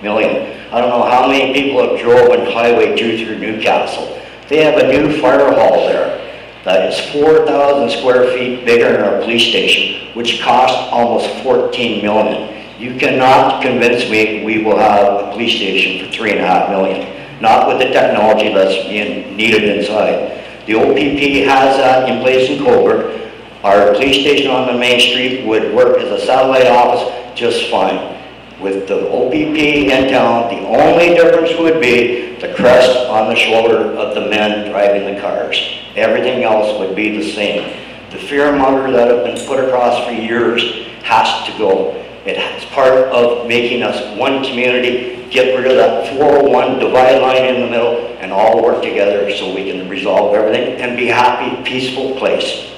million. I don't know how many people have driven Highway 2 through Newcastle. They have a new fire hall there that is 4,000 square feet bigger than our police station, which costs almost $14 million. You cannot convince me we will have a police station for $3.5 million, not with the technology that's being needed inside. The OPP has that in place in Coburg. Our police station on the main street would work as a satellite office just fine. With the OPP in town, the only difference would be the crest on the shoulder of the men driving the cars. Everything else would be the same. The fearmonger that have been put across for years has to go. It's part of making us one community, get rid of that 401 divide line in the middle, and all work together so we can resolve everything and be a happy, peaceful place.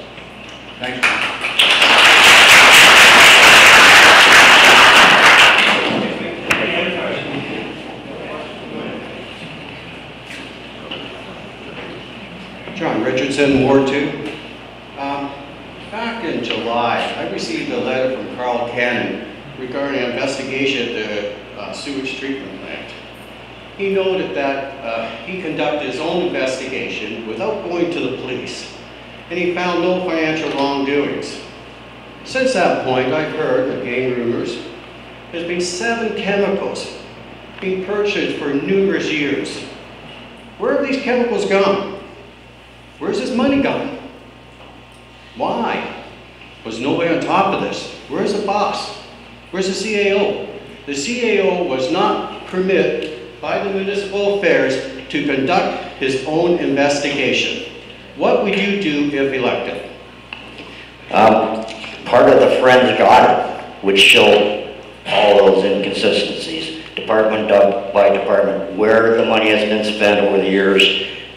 Thank you. John Richardson, Ward 2. Back in July, I received a letter from Carl Cannon regarding an investigation at the sewage treatment plant. He noted that he conducted his own investigation without going to the police, and he found no financial wrongdoings. Since that point, I've heard, again rumors, there's been 7 chemicals being purchased for numerous years. Where have these chemicals gone? Where's this money gone? Why? Was nobody on top of this? Where's the boss? Where's the CAO? The CAO was not permitted by the municipal affairs to conduct his own investigation. What would you do if elected? Part of the Friends audit would show all those inconsistencies, department by department, where the money has been spent over the years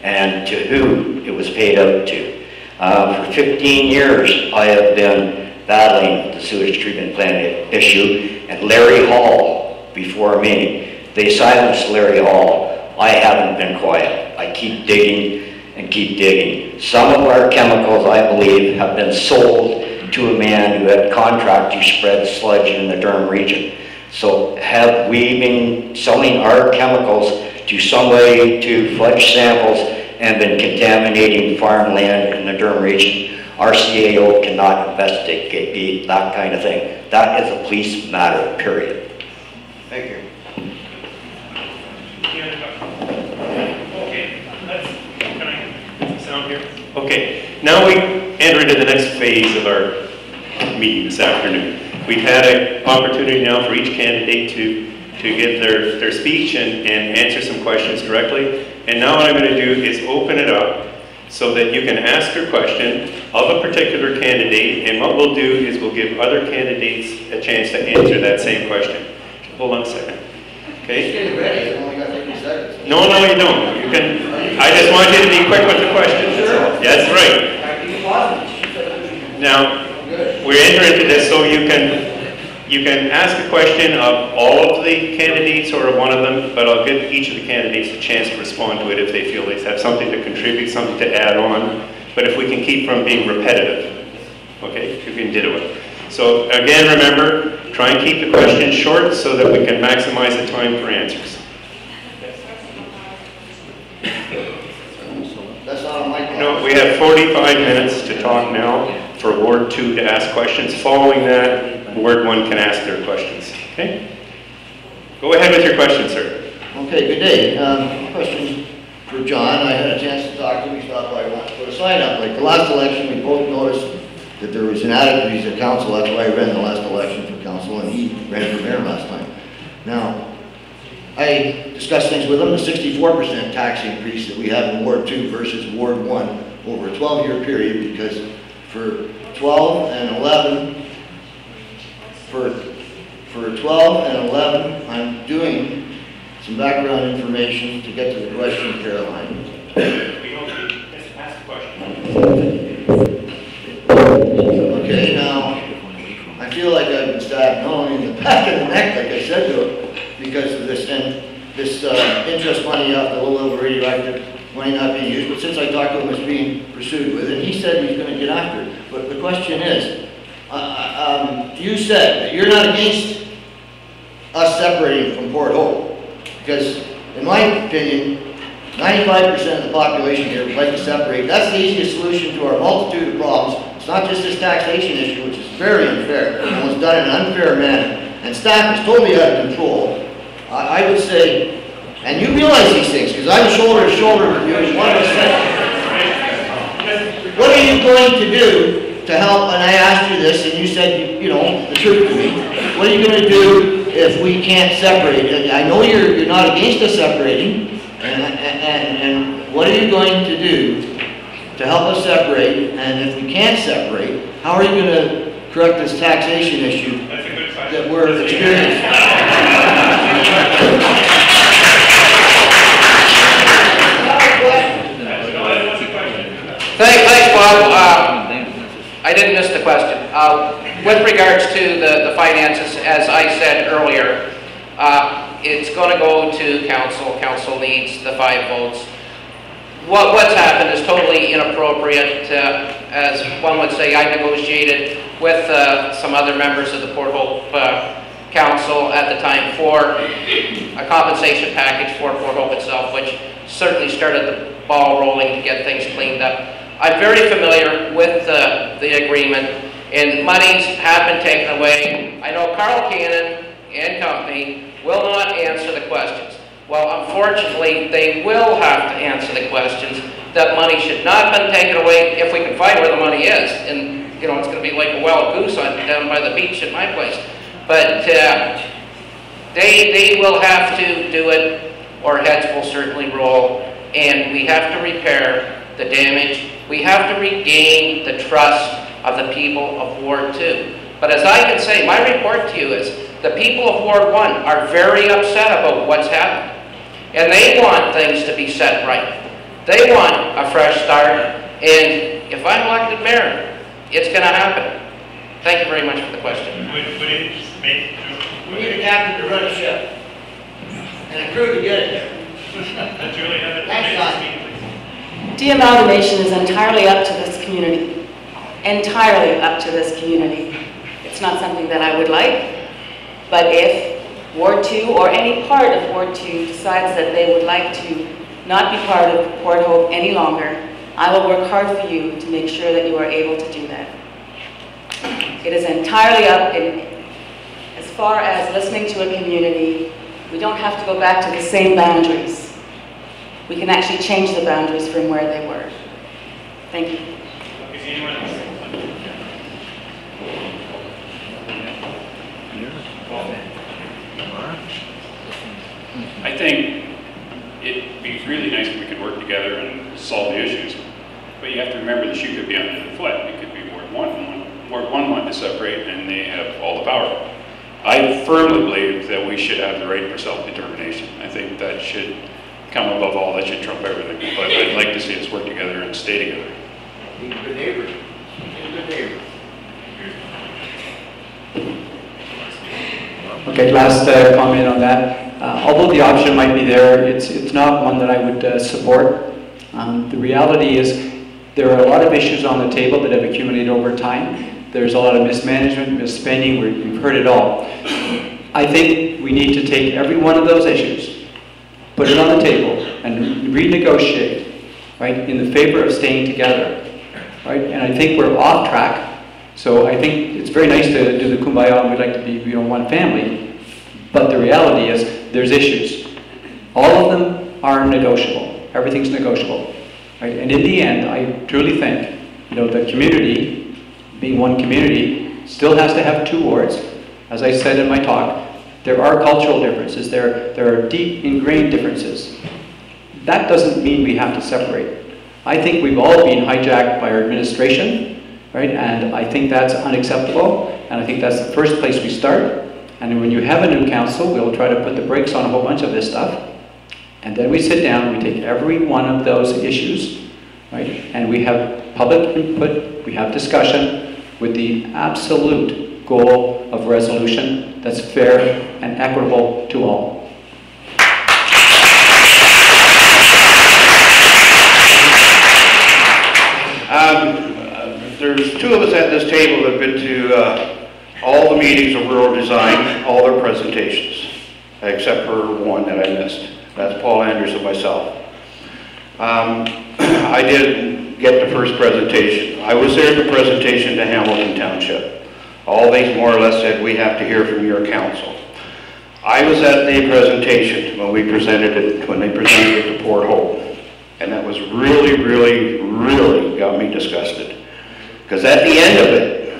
and to who it was paid out to. For 15 years, I have been battling the sewage treatment plant issue, and Larry Hall, before me, they silenced Larry Hall. I haven't been quiet. I keep digging and keep digging. Some of our chemicals, I believe, have been sold to a man who had contract to spread sludge in the Durham region. So have we been selling our chemicals to somebody to fudge samples and been contaminating farmland in the Durham region? Our CAO cannot investigate that kind of thing. That is a police matter, period. Thank you. Okay, can I get the sound here? Okay, now we enter into the next phase of our meeting this afternoon. We've had an opportunity now for each candidate to give their speech and answer some questions directly. And now what I'm going to do is open it up so that you can ask your question of a particular candidate, and what we'll do is we'll give other candidates a chance to answer that same question. Hold on a second. Okay? Get ready, you only got 50 seconds. No, you don't. You can. I just want you to be quick with the questions. Sure. That's right. Now, we're entering into this so you can ask a question of all of the candidates or of one of them, but I'll give each of the candidates a chance to respond to it if they feel they have something to contribute, something to add on. But if we can keep from being repetitive, okay, if we can do it. So again, remember, try and keep the questions short so that we can maximize the time for answers. That's not on my No, we have 45 minutes to talk now for Ward 2 to ask questions. Following that, Ward 1 can ask their questions. Okay? Go ahead with your question, sir. Okay, good day. Question for John. I had a chance to talk to him. He stopped by once, put a sign up. Like the last election, we both noticed that there was inadequacies at council. That's why I ran the last election for council, and he ran for mayor last time. Now, I discussed things with him, the 64% tax increase that we have in Ward 2 versus Ward 1 over a 12-year period, because for 12 and 11, for 12 and 11, I'm doing some background information to get to the question, Caroline. Okay, now, I feel like I've been stabbed not only in the back of the neck, like I said to him, because of this, and this interest money off the low-level radioactive money not being used, but since I talked to him, it's being pursued with, and he said he's going to get after it. But the question is, you said that you're not against us separating from Port Hope, because in my opinion, 95% of the population here would like to separate. That's the easiest solution to our multitude of problems. It's not just this taxation issue, which is very unfair and was done in an unfair manner, and staff is totally out of control. I would say, and you realize these things, because I'm shoulder to shoulder with you as 1%. What are you going to do to help? And I asked you this, and you said, you know, the truth to me. What are you going to do if we can't separate? And I know you're not against us separating, and what are you going to do to help us separate? And if we can't separate, how are you going to correct this taxation issue that we're experiencing? Thanks, Bob. I didn't miss the question. With regards to the finances, as I said earlier, it's going to go to council. Council needs the 5 votes. What's happened is totally inappropriate. As one would say, I negotiated with some other members of the Port Hope Council at the time for a compensation package for Port Hope itself, which certainly started the ball rolling to get things cleaned up. I'm very familiar with the agreement, and monies have been taken away. I know Carl Cannon and company will not answer the questions. Well, unfortunately, they will have to answer the questions. That money should not have been taken away if we can find where the money is. And, you know, it's going to be like a wild goose down by the beach at my place. But they will have to do it, or heads will certainly roll. And we have to repair the damage. We have to regain the trust of the people of Ward 2. But as I can say, my report to you is the people of Ward 1 are very upset about what's happened. And they want things to be set right. They want a fresh start. And if I'm elected mayor, it's going to happen. Thank you very much for the question. We need a captain to run a ship and a crew to get it there. Thanks, John. De-amalgamation is entirely up to this community. Entirely up to this community. It's not something that I would like, but if Ward 2 or any part of Ward 2 decides that they would like to not be part of Port Hope any longer, I will work hard for you to make sure that you are able to do that. It is entirely up as far as listening to a community. We don't have to go back to the same boundaries. We can actually change the boundaries from where they were. Thank you. I think it'd be really nice if we could work together and solve the issues. But you have to remember the shoe could be under the foot. It could be Ward 1. Ward 1 wanted to separate, and they have all the power. I firmly believe that we should have the right for self-determination. I think that should come above all. That should trump everything. But I'd like to see us work together and stay together. Being a good neighbor. Being a good neighbor. Okay, last comment on that. Although the option might be there, it's not one that I would support. The reality is there are a lot of issues on the table that have accumulated over time. There's a lot of mismanagement, misspending, we've heard it all. I think we need to take every one of those issues, put it on the table, and renegotiate, right, in the favor of staying together, right? And I think we're off track. So I think it's very nice to do the kumbaya and we'd like to be, one family. But the reality is there's issues. All of them are negotiable. Everything's negotiable. Right? And in the end, I truly think, the community, being one community, still has to have 2 wards. As I said in my talk, there are cultural differences. There are deep ingrained differences. That doesn't mean we have to separate. I think we've all been hijacked by our administration, right? And I think that's unacceptable. And I think that's the first place we start. And when you have a new council, we'll try to put the brakes on a whole bunch of this stuff. And then we sit down, we take every one of those issues, right? And we have public input, we have discussion with the absolute goal of resolution that's fair and equitable to all. There's 2 of us at this table that have been to all the meetings of Rural Design, all their presentations, except for one that I missed. That's Paul Anders and myself. I didn't get the first presentation. I was there at the presentation to Hamilton Township. All they more or less said, we have to hear from your council. I was at the presentation when they presented it to Port Hope. And that was really, really, really got me disgusted. Because at the end of it,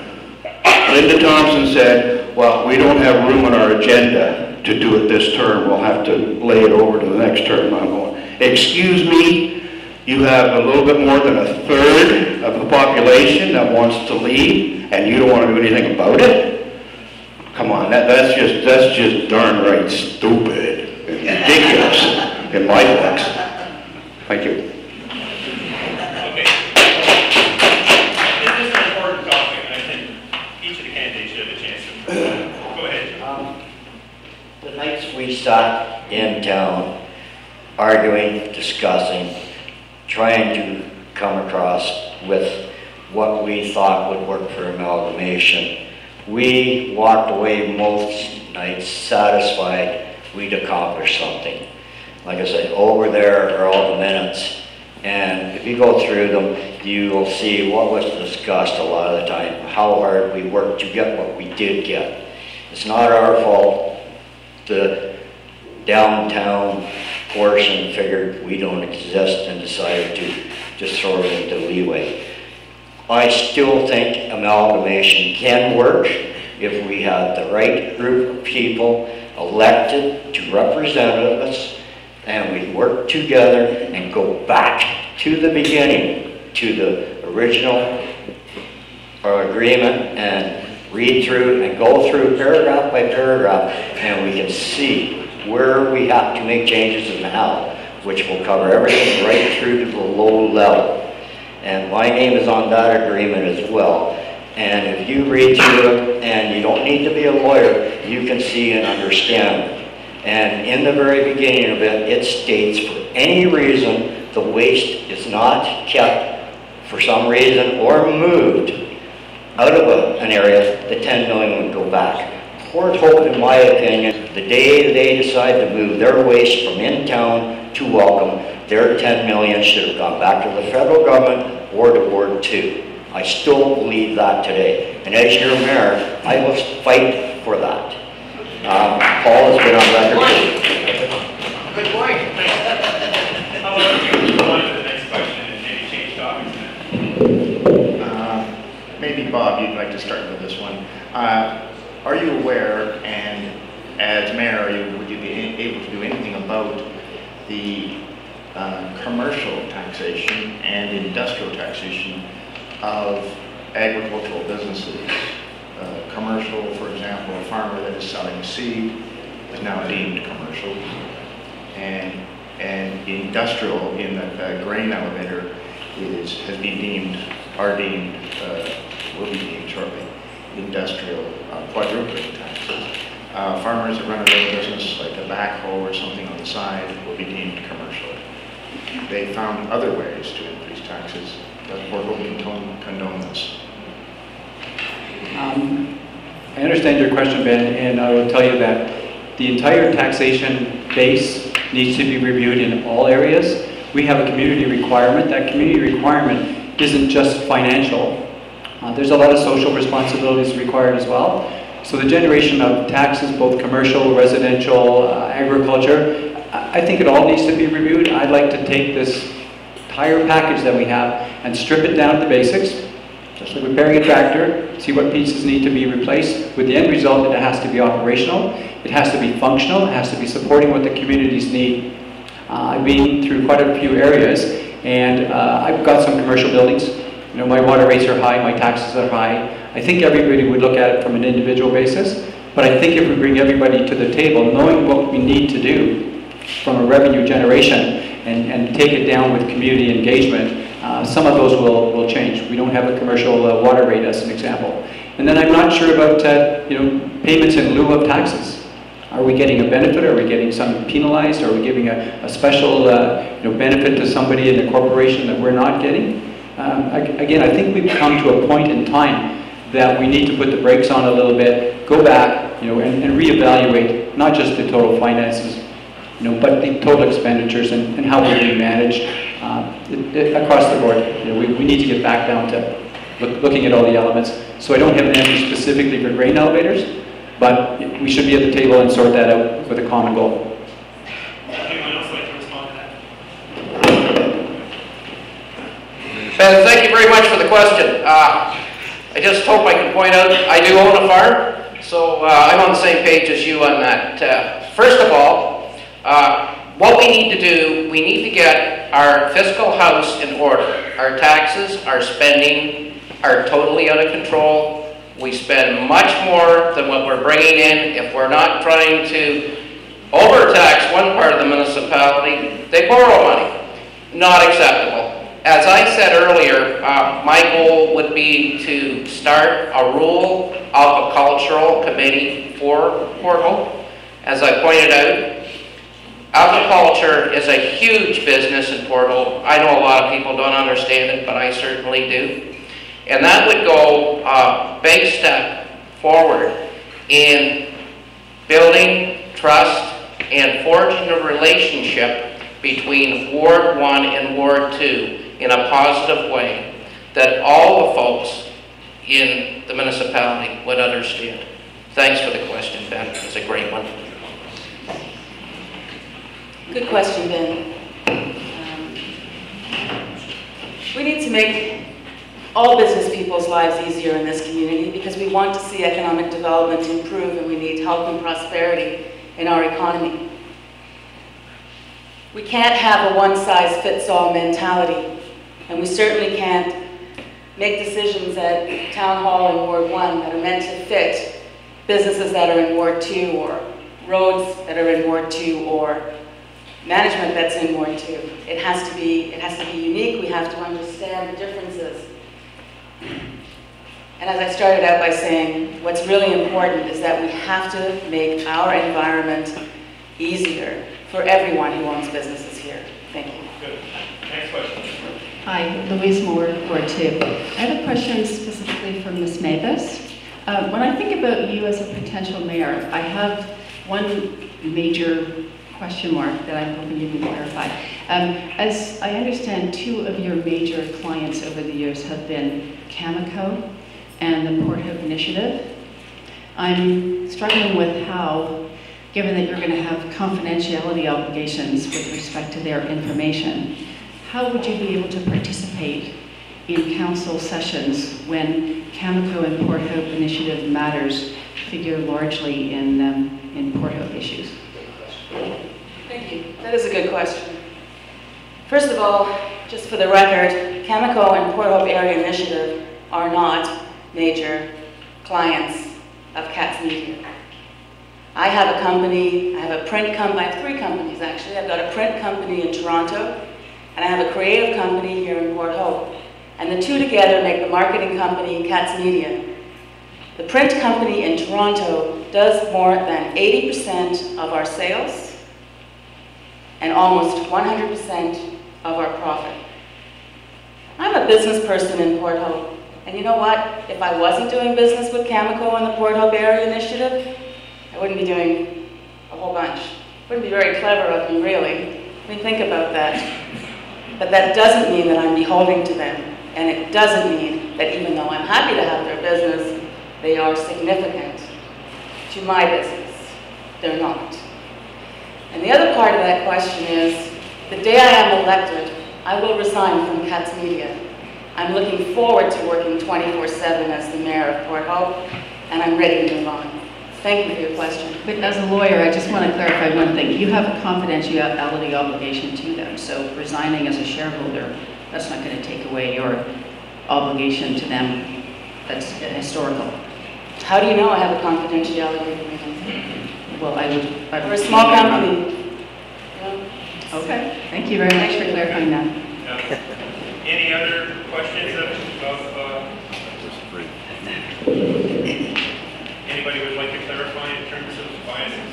Linda Thompson said, well, we don't have room on our agenda to do it this term. We'll have to lay it over to the next term. I'm going, excuse me, you have a little bit more than 1/3 of the population that wants to leave, and you don't want to do anything about it? Come on, that's just darn right stupid and ridiculous in my books. Thank you. Okay. This is an important topic, and I think each of the candidates should have a chance to. Go ahead. The nights we sat in town, arguing, discussing, trying to come across with what we thought would work for amalgamation, we walked away most nights satisfied we'd accomplished something. Like I said, over there are all the minutes, and if you go through them, you will see what was discussed a lot of the time, how hard we worked to get what we did get. It's not our fault the downtown portion figured we don't exist and decided to just throw it into leeway. I still think amalgamation can work if we have the right group of people elected to represent us, and we work together and go back to the beginning, to the original agreement, and read through and go through paragraph by paragraph, and we can see where we have to make changes and how, which will cover everything right through to the low level. And my name is on that agreement as well. And if you read through it, and you don't need to be a lawyer, you can see and understand. And in the very beginning of it, it states for any reason the waste is not kept for some reason or moved out of an area, the 10 million would go back. Port Hope, in my opinion, the day they decide to move their waste from in town to Welcome, their 10 million should have gone back to the federal government or to Ward 2. I still believe that today. And as your mayor, I will fight for that. Paul has been on record. Good point. How about you move on to the next question and maybe change topics now? Maybe Bob, you'd like to start with this one. Are you aware, and as mayor, would you be able to do anything about the commercial taxation and industrial taxation of agricultural businesses? Commercial, for example, a farmer that is selling seed is now deemed commercial, and industrial in the grain elevator has been deemed, will be deemed shortly, industrial quadrupling taxes. Farmers that run a little business like a backhoe or something on the side will be deemed commercial. They found other ways to increase taxes, but Port Hope can condone this. I understand your question, Ben, and I will tell you that the entire taxation base needs to be reviewed in all areas. We have a community requirement. That community requirement isn't just financial. There's a lot of social responsibilities required as well. So the generation of taxes, both commercial, residential, agriculture, I think it all needs to be reviewed. I'd like to take this entire package that we have and strip it down to basics, just like repairing a tractor, see what pieces need to be replaced, with the end result that it has to be operational, it has to be functional, it has to be supporting what the communities need. I've been through quite a few areas, and I've got some commercial buildings. You know, my water rates are high, my taxes are high. I think everybody would look at it from an individual basis, but I think if we bring everybody to the table, knowing what we need to do from a revenue generation and take it down with community engagement, some of those will change. We don't have a commercial water rate as an example. And then I'm not sure about you know, payments in lieu of taxes. Are we getting a benefit? Are we getting some penalized? Are we giving a special you know, benefit to somebody in the corporation that we're not getting? Again, I think we've come to a point in time that we need to put the brakes on a little bit, go back, you know, and reevaluate not just the total finances, you know, but the total expenditures and how we're being managed across the board. You know, we need to get back down to looking at all the elements. So I don't have an answer specifically for grain elevators, but we should be at the table and sort that out with a common goal. Anyone else like to respond to that? Ben, thank you very much for the question. I just hope I can point out I do own a farm, so I'm on the same page as you on that. First of all, what we need to do, we need to get our fiscal house in order. Our taxes, our spending are totally out of control. We spend much more than what we're bringing in. If we're not trying to overtax one part of the municipality, they borrow money. Not acceptable. As I said earlier, my goal would be to start a rural agricultural committee for Port Hope. As I pointed out, agriculture is a huge business in Port Hope. I know a lot of people don't understand it, but I certainly do. And that would go a big step forward in building trust and forging a relationship between Ward 1 and Ward 2 in a positive way that all the folks in the municipality would understand. Thanks for the question, Ben. It's a great one. Good question, Ben. We need to make all business people's lives easier in this community because we want to see economic development improve and we need health and prosperity in our economy. We can't have a one-size-fits-all mentality, and we certainly can't make decisions at Town Hall in Ward 1 that are meant to fit businesses that are in Ward 2 or roads that are in Ward 2 or management that's in Ward 2. It has to be unique. We have to understand the differences. And as I started out by saying, what's really important is that we have to make our environment easier for everyone who owns businesses here. Thank you. Good. Next question. Hi, Louise Moore, Ward 2. I have a question specifically for Ms. Mavis. When I think about you as a potential mayor, I have one major question mark that I'm hoping you can clarify. As I understand, two of your major clients over the years have been Cameco and the Port Hope Initiative. I'm struggling with how, given that you're going to have confidentiality obligations with respect to their information, how would you be able to participate in council sessions when Cameco and Port Hope Initiative matters figure largely in Port Hope issues? Thank you. That is a good question. First of all, just for the record, Cameco and Port Hope Area Initiative are not major clients of Katz Media. I have a company, I have a print company, I have three companies actually. I've got a print company in Toronto, and I have a creative company here in Port Hope. And the two together make the marketing company Katz Media. The print company in Toronto does more than 80% of our sales and almost 100% of our profit. I'm a business person in Port Hope. And you know what? If I wasn't doing business with Cameco and the Port Hope Area Initiative, I wouldn't be doing a whole bunch. It wouldn't be very clever of me, really. I mean, think about that. But that doesn't mean that I'm beholden to them. And it doesn't mean that even though I'm happy to have their business, they are significant to my business. They're not. And the other part of that question is, the day I am elected, I will resign from Katz Media. I'm looking forward to working 24/7 as the mayor of Port Hope, and I'm ready to move on. Thank you for your question. But as a lawyer, I just want to clarify one thing. You have a confidentiality obligation to them, so resigning as a shareholder, that's not going to take away your obligation to them. That's historical. How do you know I have a confidentiality agreement? Well, We're a small company. Okay, thank you very much for clarifying that. Any other questions of anybody would like to clarify in terms of biases?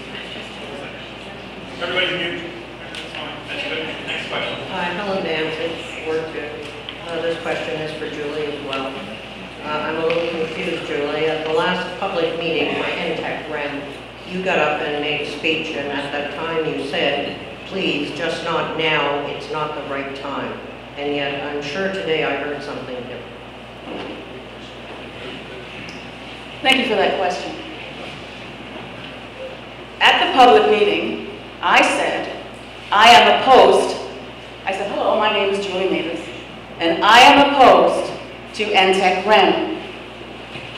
Everybody's mute. That's fine. That's good. Next question. Hi, Helen Danzig, Ward 2. This question is for Julie as well. I'm a little confused, Julie. At the last public meeting for NTEC REM, you got up and made a speech, and at that time you said, please, just not now, it's not the right time. And yet, I'm sure today I heard something different. Thank you for that question. At the public meeting, I said, I am opposed. I said, hello, my name is Julie Mavis, and I am opposed to NTEC REM.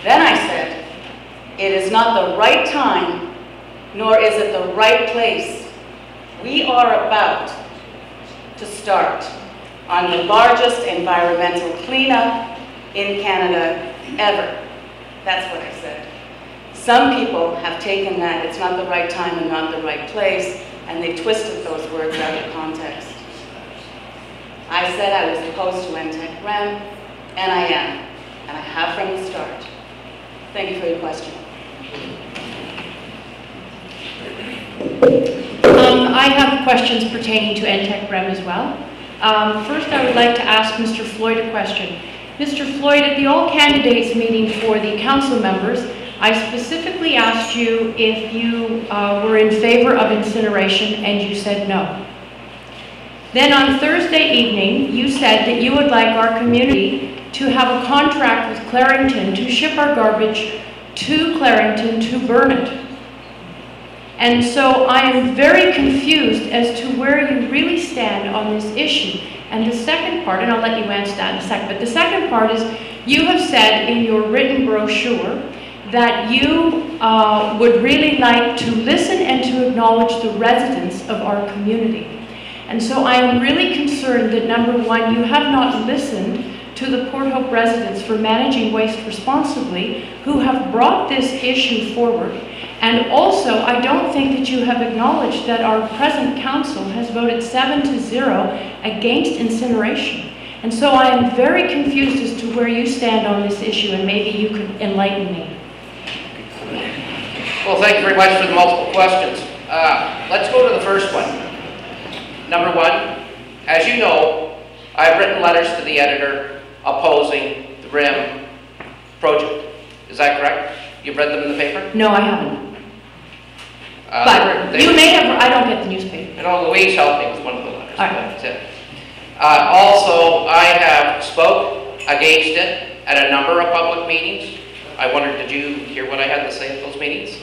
Then I said, it is not the right time, nor is it the right place. We are about to start on the largest environmental cleanup in Canada ever. That's what I said. Some people have taken that, it's not the right time and not the right place, and they twisted those words out of context. I said I was opposed to NTEC REM, and I am, and I have from the start. Thank you for your question. I have questions pertaining to NTEC REM as well. First, I would like to ask Mr. Floyd a question. Mr. Floyd, at the all candidates meeting for the council members, I specifically asked you if you were in favor of incineration, and you said no. Then on Thursday evening, you said that you would like our community to have a contract with Clarington to ship our garbage to Clarington to burn it. And so I am very confused as to where you really stand on this issue. And the second part, and I'll let you answer that in a second, but the second part is you have said in your written brochure that you would really like to listen and to acknowledge the residents of our community. And so I am really concerned that, number one, you have not listened to the Port Hope residents for managing waste responsibly who have brought this issue forward. And also, I don't think that you have acknowledged that our present council has voted 7-0 against incineration. And so I am very confused as to where you stand on this issue, and maybe you could enlighten me. Well, thank you very much for the multiple questions. Let's go to the first one. Number one, as you know, I've written letters to the editor opposing the REM project. Is that correct? You've read them in the paper? No, I haven't. But you may have, I don't get the newspaper. You know, Louise helped me with one of the letters. All right. Also, I have spoke against it at a number of public meetings. I wondered, did you hear what I had to say at those meetings?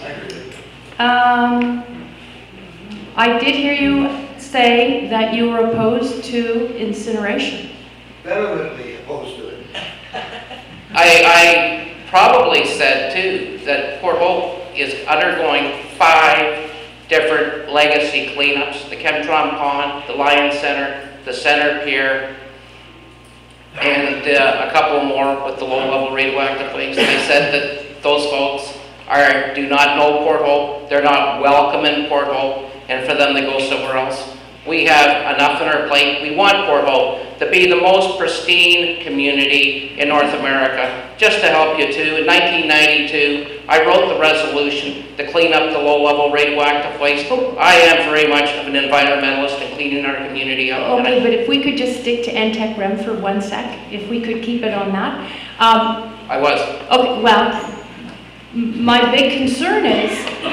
I did hear you say that you were opposed to incineration. Vehemently opposed to it. I probably said too that Port Hope is undergoing 5 different legacy cleanups: the Chemtron Pond, the Lion Center, the Center Pier, and a couple more with the low-level radioactive waste. They said that those folks do not know Port Hope, they're not welcome in Port Hope, and for them to go somewhere else. We have enough on our plate. We want Port Hope to be the most pristine community in North America. Just to help you too, in 1992, I wrote the resolution to clean up the low-level radioactive waste. I am very much of an environmentalist in cleaning our community up. Okay, but if we could just stick to NTEC REM for 1 sec, if we could keep it on that. I was. Okay, well, my big concern is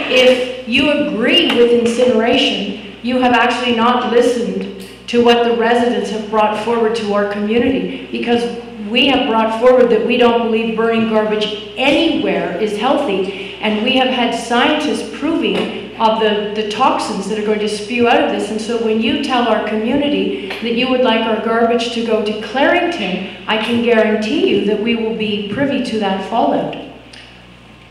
if you agree with incineration, you have actually not listened to what the residents have brought forward to our community, because we have brought forward that we don't believe burning garbage anywhere is healthy, and we have had scientists proving of the toxins that are going to spew out of this. And so when you tell our community that you would like our garbage to go to Clarington, I can guarantee you that we will be privy to that fallout.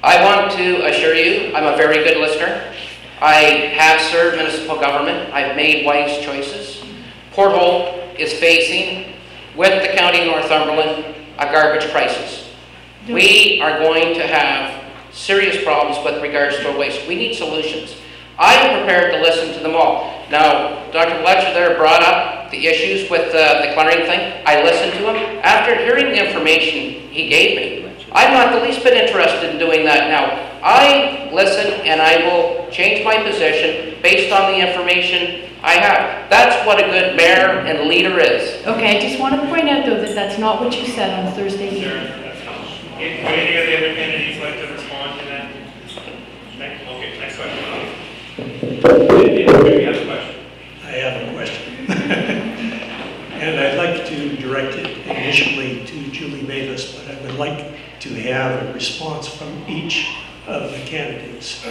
I want to assure you, I'm a very good listener. I have served municipal government. I've made wise choices. Port Hope is facing, with the County of Northumberland, a garbage crisis. We are going to have serious problems with regards to our waste. We need solutions. I'm prepared to listen to them all. Now, Dr. Fletcher there brought up the issues with the clearing thing. I listened to him. After hearing the information he gave me, I'm not the least bit interested in doing that now. I listen and I will change my position based on the information I have. That's what a good mayor and leader is. Okay, I just want to point out though that that's not what you said on Thursday evening. Would any of the other candidates like to respond to that? Okay, next question. You have a question? I have a question. And I'd like to direct it initially to Julie Mavis, but I would like to have a response from each of the candidates.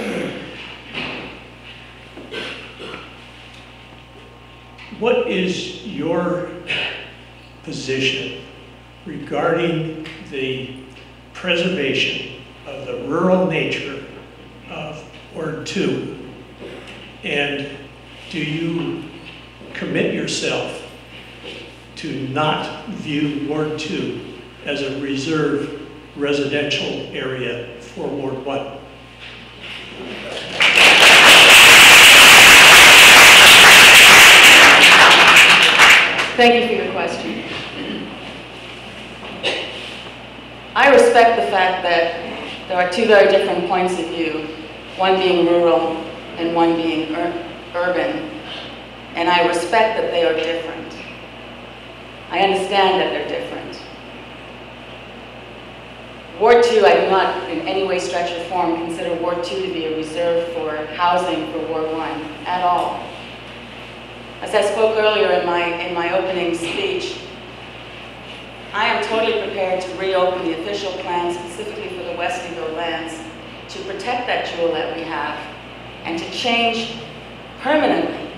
What is your position regarding the preservation of the rural nature of Ward 2? And do you commit yourself to not view Ward 2 as a reserve residential area for Ward 1? Thank you for your question. I respect the fact that there are two very different points of view, one being rural and one being urban, and I respect that they are different. I understand that they're different. Ward 2, I do not in any way, stretch or form consider Ward 2 to be a reserve for housing for Ward 1 at all. As I spoke earlier in my opening speech, I am totally prepared to reopen the official plan specifically for the Westingville lands to protect that jewel that we have and to change permanently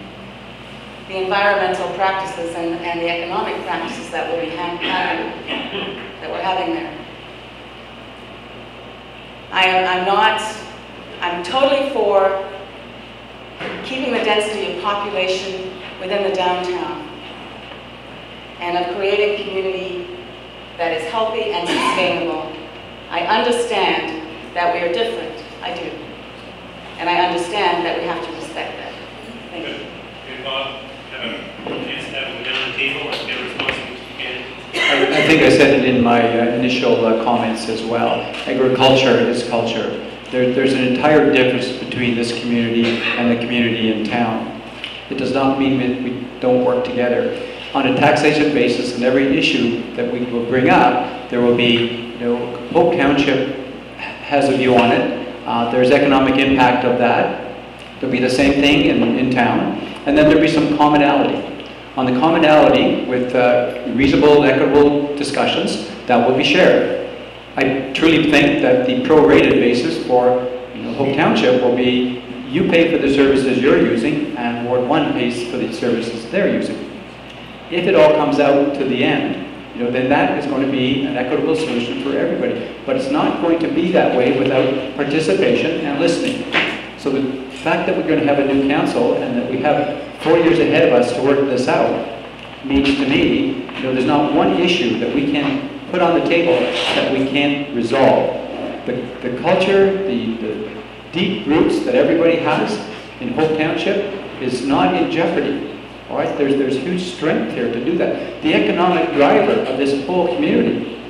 the environmental practices and the economic practices that we'll be that we're having there. I'm totally for keeping the density of population within the downtown and of creating community that is healthy and sustainable. I understand that we are different, I do. And I understand that we have to respect that. Thank you. Okay, Bob, have a chance to have them down the table and give responses again. I think I said it in my initial comments as well. Agriculture is culture. There's an entire difference between this community and the community in town. It does not mean that we don't work together. On a taxation basis, and every issue that we will bring up, there will be, Hope Township has a view on it. There's economic impact of that. There'll be the same thing in town. And then there'll be some commonality. On the commonality, with reasonable, equitable discussions, that will be shared. I truly think that the prorated basis for Hope Township will be you pay for the services you're using and Ward 1 pays for the services they're using. If it all comes out to the end, then that is going to be an equitable solution for everybody. But it's not going to be that way without participation and listening. So the fact that we're going to have a new council and that we have 4 years ahead of us to work this out means to me, there's not one issue that we can put on the table that we can't resolve. The culture, the deep roots that everybody has in Hope Township is not in jeopardy. All right, there's huge strength here to do that. The economic driver of this whole community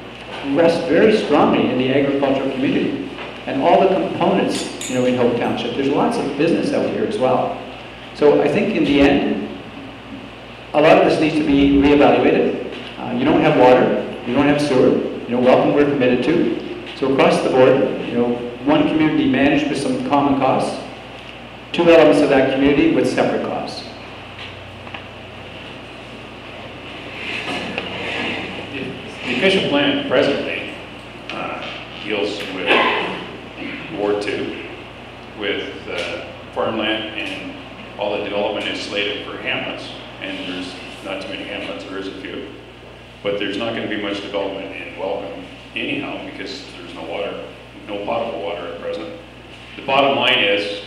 rests very strongly in the agricultural community and all the components, in Hope Township. There's lots of business out here as well. So I think in the end, a lot of this needs to be reevaluated. You don't have water, you don't have sewer. Welcome, we're committed to. So across the board, one community managed with some common costs, two elements of that community with separate costs. The official plan presently deals with Ward 2, with farmland, and all the development is slated for hamlets, and there's not too many hamlets, there is a few. But there's not going to be much development in Welcome anyhow, because there's no water, no potable water at present. The bottom line is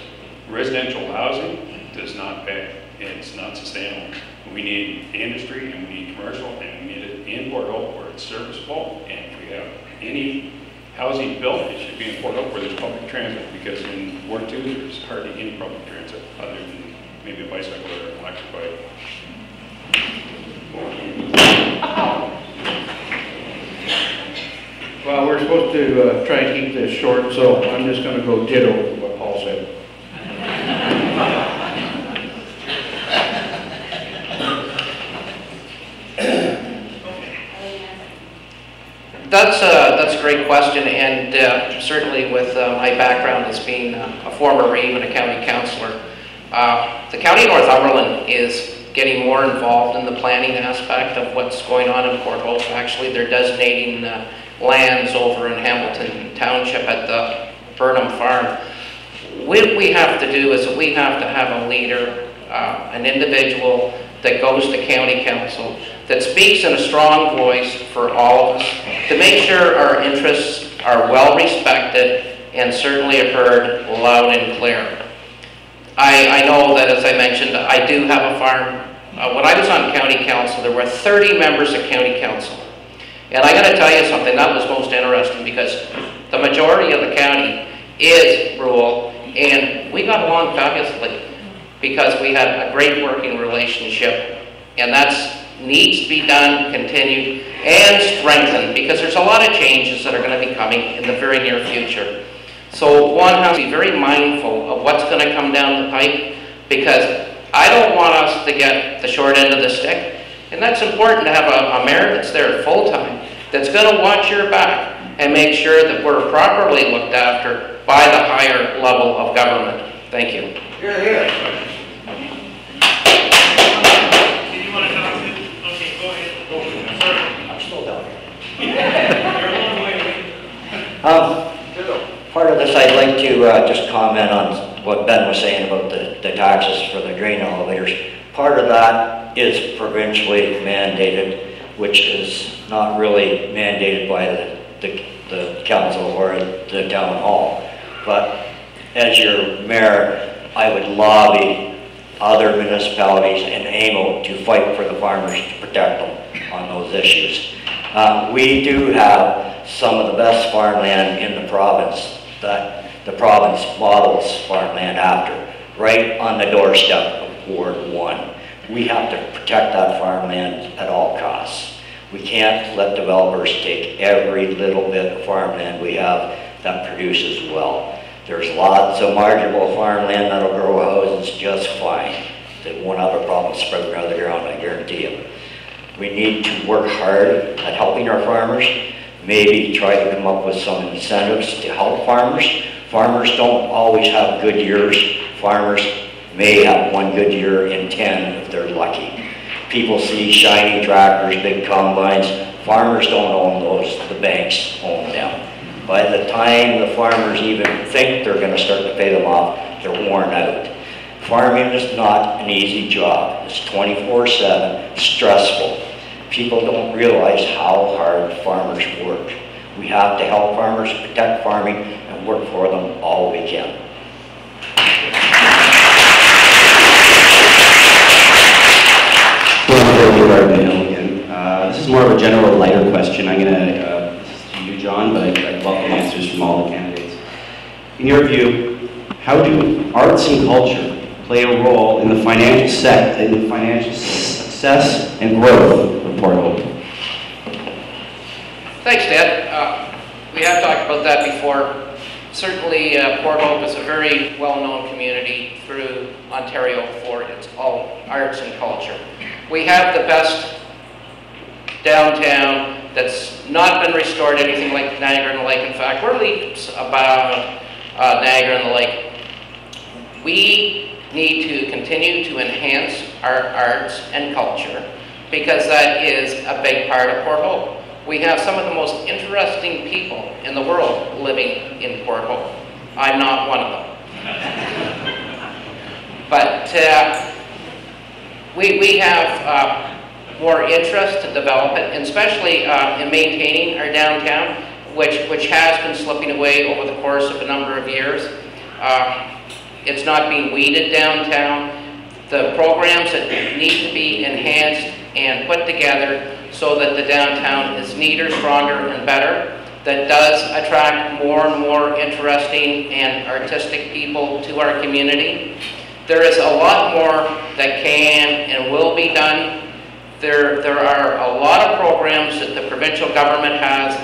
residential housing does not pay. It's not sustainable. We need industry and we need commercial, and we need it in Port Hope where it's serviceable, and if we have any housing built, it should be in Port Hope where there's public transit, because in Ward 2 there's hardly any public transit other than maybe a bicycle or an electric bike. Well, we're supposed to try and keep this short, so I'm just going to go ditto what Paul said. That's a great question, and certainly with my background as being a former REEV and a county councillor, the County of Northumberland is getting more involved in the planning aspect of what's going on in Port Hope. Actually, they're designating lands over in Hamilton Township at the Burnham Farm. What we have to do is that we have to have a leader, an individual that goes to county council, that speaks in a strong voice for all of us, to make sure our interests are well respected and certainly heard loud and clear. I know that, as I mentioned, I do have a farm. When I was on county council, there were 30 members of county council. And I got to tell you something, that was most interesting, because the majority of the county is rural, and we got along fabulously because we had a great working relationship, and that needs to be done, continued, and strengthened, because there's a lot of changes that are going to be coming in the very near future. So one has to be very mindful of what's going to come down the pipe, because I don't want us to get the short end of the stick. And that's important to have a mayor that's there full-time, that's going to watch your back and make sure that we're properly looked after by the higher level of government. Thank you. You're here. Did you want to talk to? Okay, go ahead. Sorry. I'm still down here. You're a long way away. Part of this, I'd like to just comment on what Ben was saying about the taxes for the grain elevators. Part of that is provincially mandated, which is not really mandated by the council or the town hall. But as your mayor, I would lobby other municipalities and AMO to fight for the farmers to protect them on those issues. We do have some of the best farmland in the province that the province models farmland after, right on the doorstep of Ward 1. We have to protect that farmland at all costs. We can't let developers take every little bit of farmland we have that produces well. There's lots of marginal farmland that'll grow houses just fine. They won't have a problem sprouting out of the ground, I guarantee you. We need to work hard at helping our farmers, maybe try to come up with some incentives to help farmers. Farmers don't always have good years. Farmers may have one good year in 10 if they're lucky. People see shiny tractors, big combines. Farmers don't own those, the banks own them. By the time the farmers even think they're going to start to pay them off, they're worn out. Farming is not an easy job. It's 24/7, stressful. People don't realize how hard farmers work. We have to help farmers, protect farming, and work for them all we can. This is more of a general, lighter question. I'm going to, this is to you, John, but I'd welcome answers from all the candidates. In your view, how do arts and culture play a role in the financial success and growth of Port Hope? Thanks, Dad. We have talked about that before. Certainly, Port Hope is a very well-known community through Ontario for its all arts and culture. We have the best downtown that's not been restored anything like Niagara-on-the-Lake. In fact, we're leaps about Niagara-on-the-Lake. We need to continue to enhance our arts and culture because that is a big part of Port Hope. We have some of the most interesting people in the world living in Port Hope. I'm not one of them. But we have more interest to develop it, and especially in maintaining our downtown, which has been slipping away over the course of a number of years. It's not being weeded downtown. The programs that need to be enhanced and put together so that the downtown is neater, stronger, and better, that does attract more and more interesting and artistic people to our community. There is a lot more that can and will be done. There are a lot of programs that the provincial government has.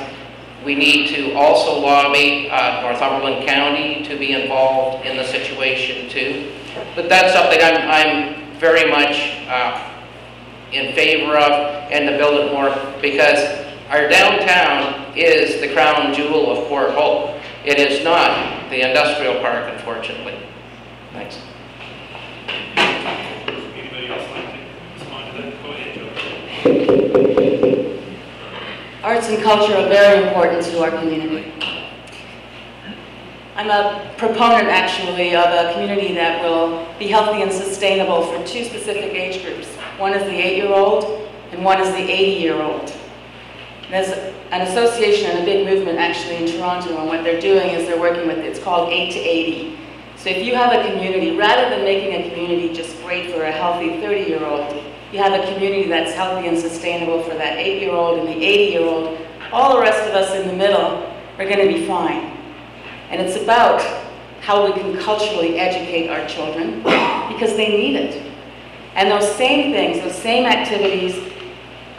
We need to also lobby Northumberland County to be involved in the situation too. But that's something I'm very much in favor of, and to build it more, because our downtown is the crown jewel of Port Hope. It is not the industrial park, unfortunately. Thanks. Anybody else like to respond to that? Go ahead, Joe. Arts and culture are very important to our community. I'm a proponent, actually, of a community that will be healthy and sustainable for two specific age groups. One is the 8-year-old, and one is the 80-year-old. There's an association and a big movement, actually, in Toronto, and what they're doing is they're working with, it's called 8 to 80. So if you have a community, rather than making a community just great for a healthy 30-year-old, you have a community that's healthy and sustainable for that 8-year-old and the 80-year-old. All the rest of us in the middle are going to be fine. And it's about how we can culturally educate our children, because they need it. And those same things, those same activities,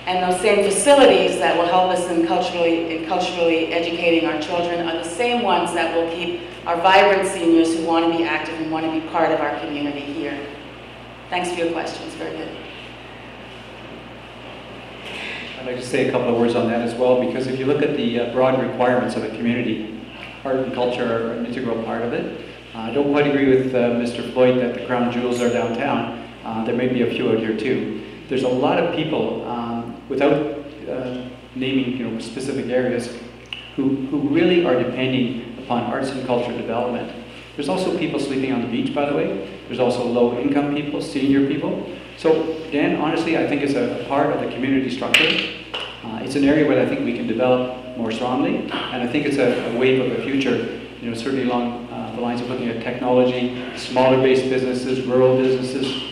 and those same facilities that will help us in culturally educating our children are the same ones that will keep our vibrant seniors who want to be active and want to be part of our community here. Thanks for your questions. Very good. I'd like to say a couple of words on that as well, because if you look at the broad requirements of a community, art and culture are an integral part of it. I don't quite agree with Mr. Floyd that the crown jewels are downtown. There may be a few out here too. There's a lot of people, without naming specific areas, who really are depending upon arts and culture development. There's also people sleeping on the beach, by the way. There's also low-income people, senior people. So, Dan, honestly, I think it's a part of the community structure. It's an area where I think we can develop more strongly, and I think it's a wave of the future, certainly along the lines of looking at technology, smaller-based businesses, rural businesses,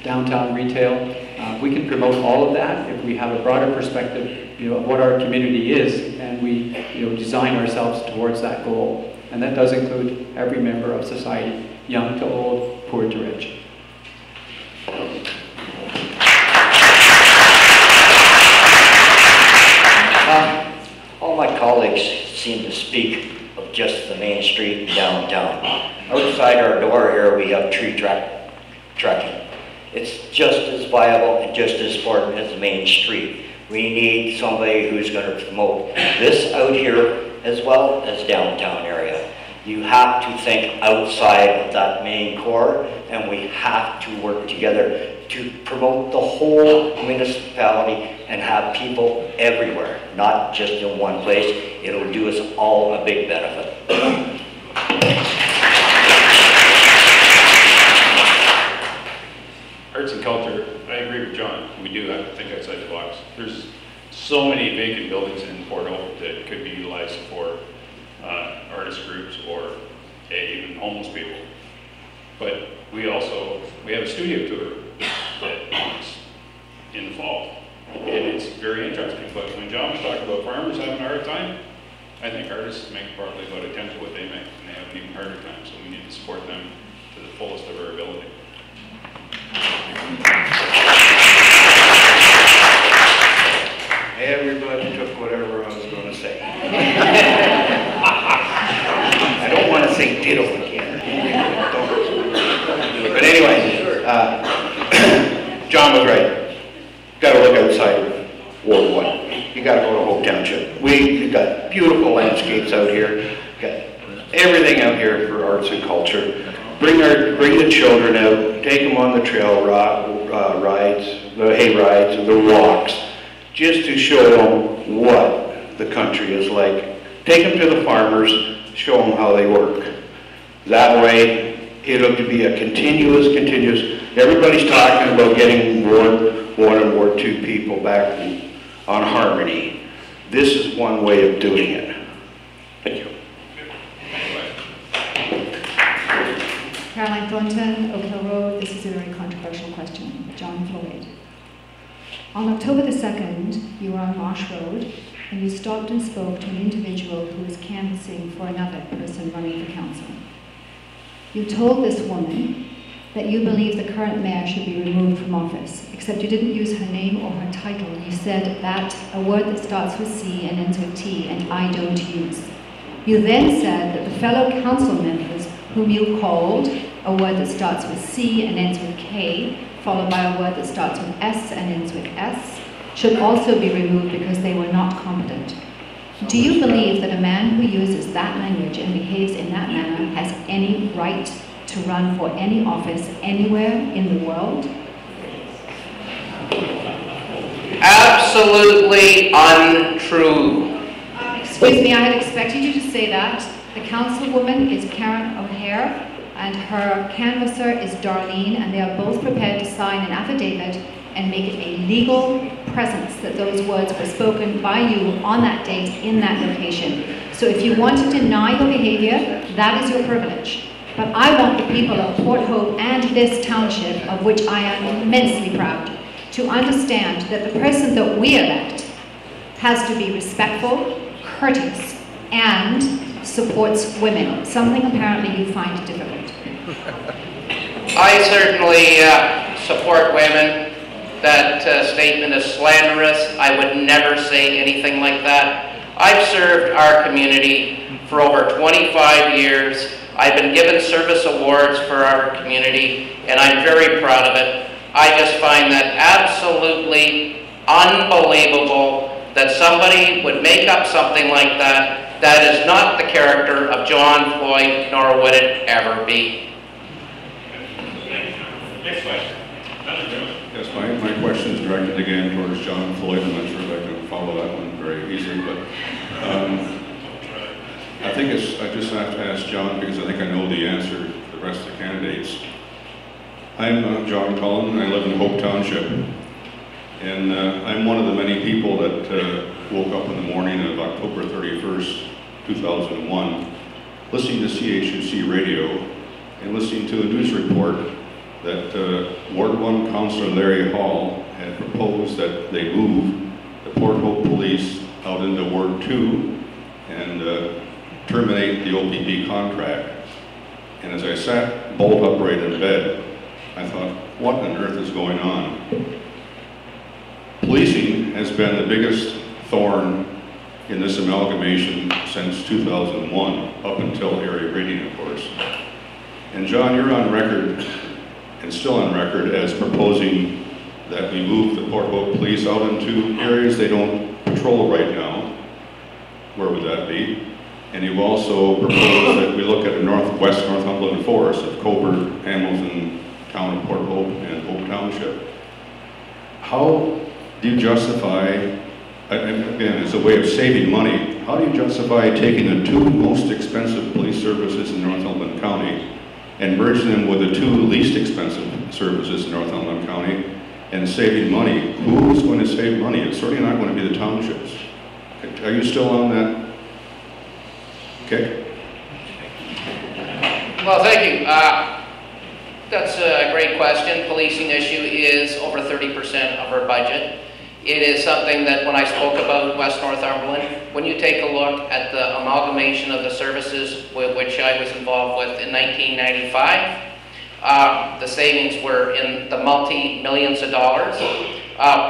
downtown retail. We can promote all of that if we have a broader perspective, of what our community is, and we, design ourselves towards that goal. And that does include every member of society, young to old, poor to rich. All my colleagues seem to speak of just the main street and downtown. Outside our door here, we have tree trekking. It's just as viable and just as important as the main street. We need somebody who's going to promote this out here as well as downtown area. You have to think outside of that main core, and we have to work together to promote the whole municipality and have people everywhere, not just in one place. It'll do us all a big benefit. Arts and culture, I agree with John. We do have to think outside the box. There's so many vacant buildings in Port Hope that could be utilized for artist groups or even homeless people. But we have a studio tour that is in the fall. And it's very interesting. But when John was talking about farmers having a hard time, I think artists make probably about a tenth of what they make, and they have an even harder time. So we need to support them to the fullest of our ability. Everybody took whatever I was going to say. I don't want to say ditto again. But anyway, John was right. Got to look outside of Ward 1. You got to go to Hope Township. We've got beautiful landscapes out here. Got everything out here for arts and culture. Bring the children out. Take them on the trail rides, the hay rides, and the walks, just to show them what the country is like. Take them to the farmers, show them how they work. That way, it'll be a continuous, everybody's talking about getting Ward 1 and Ward 2 people back on harmony. This is one way of doing it. Thank you. Caroline Thornton, Oak Hill Road. This is a very controversial question. John Floyd. On October the 2nd, you were on Marsh Road, and you stopped and spoke to an individual who was canvassing for another person running for council. You told this woman that you believe the current mayor should be removed from office, except you didn't use her name or her title. You said that a word that starts with C and ends with T, and I don't use. You then said that the fellow council members whom you called a word that starts with C and ends with K, followed by a word that starts with S and ends with S, should also be removed because they were not competent. Do you believe that a man who uses that language and behaves in that manner has any right to run for any office anywhere in the world? Absolutely untrue. Excuse me, I had expected you to say that. The councilwoman is Karen O'Hare, and her canvasser is Darlene, and they are both prepared to sign an affidavit and make it a legal presence that those words were spoken by you on that date in that location. So if you want to deny your behavior, that is your privilege. But I want the people of Port Hope and this township, of which I am immensely proud, to understand that the person that we elect has to be respectful, courteous, and supports women, something apparently you find difficult. I certainly support women. That statement is slanderous. I would never say anything like that. I've served our community for over 25 years. I've been given service awards for our community, and I'm very proud of it. I just find that absolutely unbelievable that somebody would make up something like that. That is not the character of John Floyd, nor would it ever be. Next question. Yes, my question is directed again towards John Floyd. I'm not sure if I can follow that one very easily, but I think I just have to ask John because I think I know the answer to the rest of the candidates. I'm John Cullen, and I live in Hope Township, and I'm one of the many people that woke up in the morning of October 31st, 2001, listening to CHUC radio and listening to a news report that Ward 1 Councillor Larry Hall had proposed that they move the Port Hope Police out into Ward 2 and terminate the OPP contract. And as I sat bolt upright in bed, I thought, what on earth is going on? Policing has been the biggest thorn in this amalgamation since 2001, up until area rating, of course. And John, you're on record, and still on record, as proposing that we move the Port Hope Police out into areas they don't patrol right now. Where would that be? And you've also proposed that we look at the northwest Northumberland forest of Coburg, Hamilton, Town of Port Hope, and Hope Township. How do you justify, again, as a way of saving money, how do you justify taking the two most expensive police services in Northumberland County and merging them with the two least expensive services in Northumberland County and saving money? Who is going to save money? It's certainly not going to be the townships. Are you still on that? Okay. Well, thank you. That's a great question. Policing issue is over 30% of our budget. It is something that when I spoke about West Northumberland, when you take a look at the amalgamation of the services which I was involved with in 1995, the savings were in the multi-millions of dollars.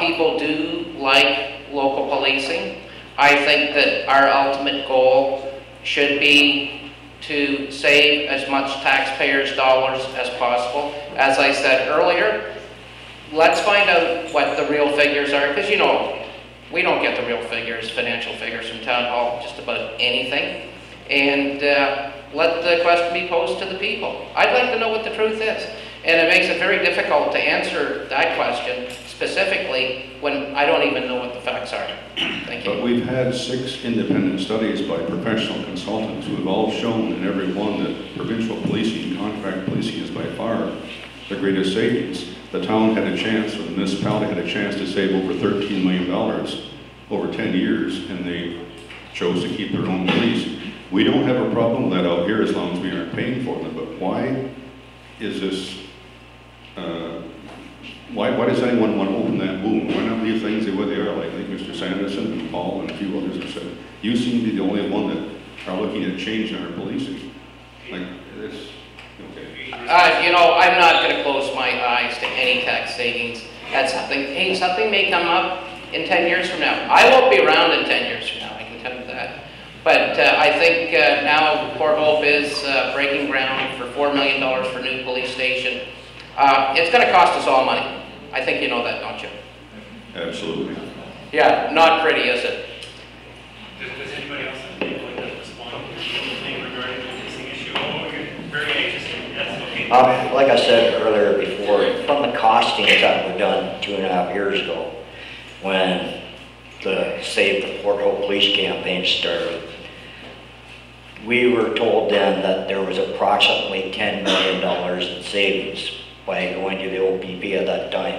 People do like local policing. I think that our ultimate goal should be to save as much taxpayers' dollars as possible. As I said earlier, let's find out what the real figures are, because you know, we don't get the real figures, financial figures from Town Hall, just about anything. And let the question be posed to the people. I'd like to know what the truth is. And it makes it very difficult to answer that question specifically when I don't even know what the facts are. Thank you. But we've had 6 independent studies by professional consultants who have all shown in every one that provincial policing, contract policing is by far the greatest savings. The town had a chance, or the municipality had a chance to save over $13 million over 10 years, and they chose to keep their own police. We don't have a problem with that out here as long as we aren't paying for them, but why is this, why does anyone want to open that boom? Why not leave things the way they are, like Mr. Sanderson and Paul and a few others have said? You seem to be the only one that are looking at changing our policing. Like, this, okay. You know, I'm not going to close my eyes to any tax savings. That's something, hey, something may come up in 10 years from now. I won't be around in 10 years from now, I can tell you that. But I think now Port Hope is breaking ground for $4 million for a new police station. It's going to cost us all money. I think you know that, don't you? Absolutely. Yeah, not pretty, is it? Does anybody else have anything to respond to anything regarding the policing issue? Oh, you're very anxious. Yes, okay. Like I said earlier before, from the costings that were done 2.5 years ago, when the Save the Port Hope Police campaign started, we were told then that there was approximately $10 million in savings by going to the OPP at that time.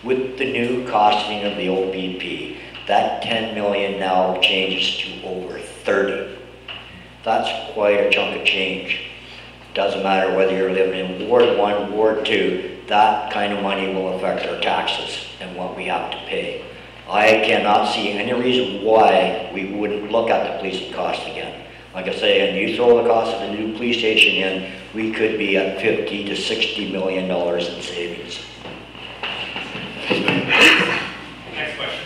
With the new costing of the OPP, that 10 million now changes to over 30. That's quite a chunk of change. Doesn't matter whether you're living in Ward 1, Ward 2, that kind of money will affect our taxes and what we have to pay. I cannot see any reason why we wouldn't look at the policing cost again. Like I say, and you throw the cost of the new police station in, we could be at $50 to $60 million in savings. Next question.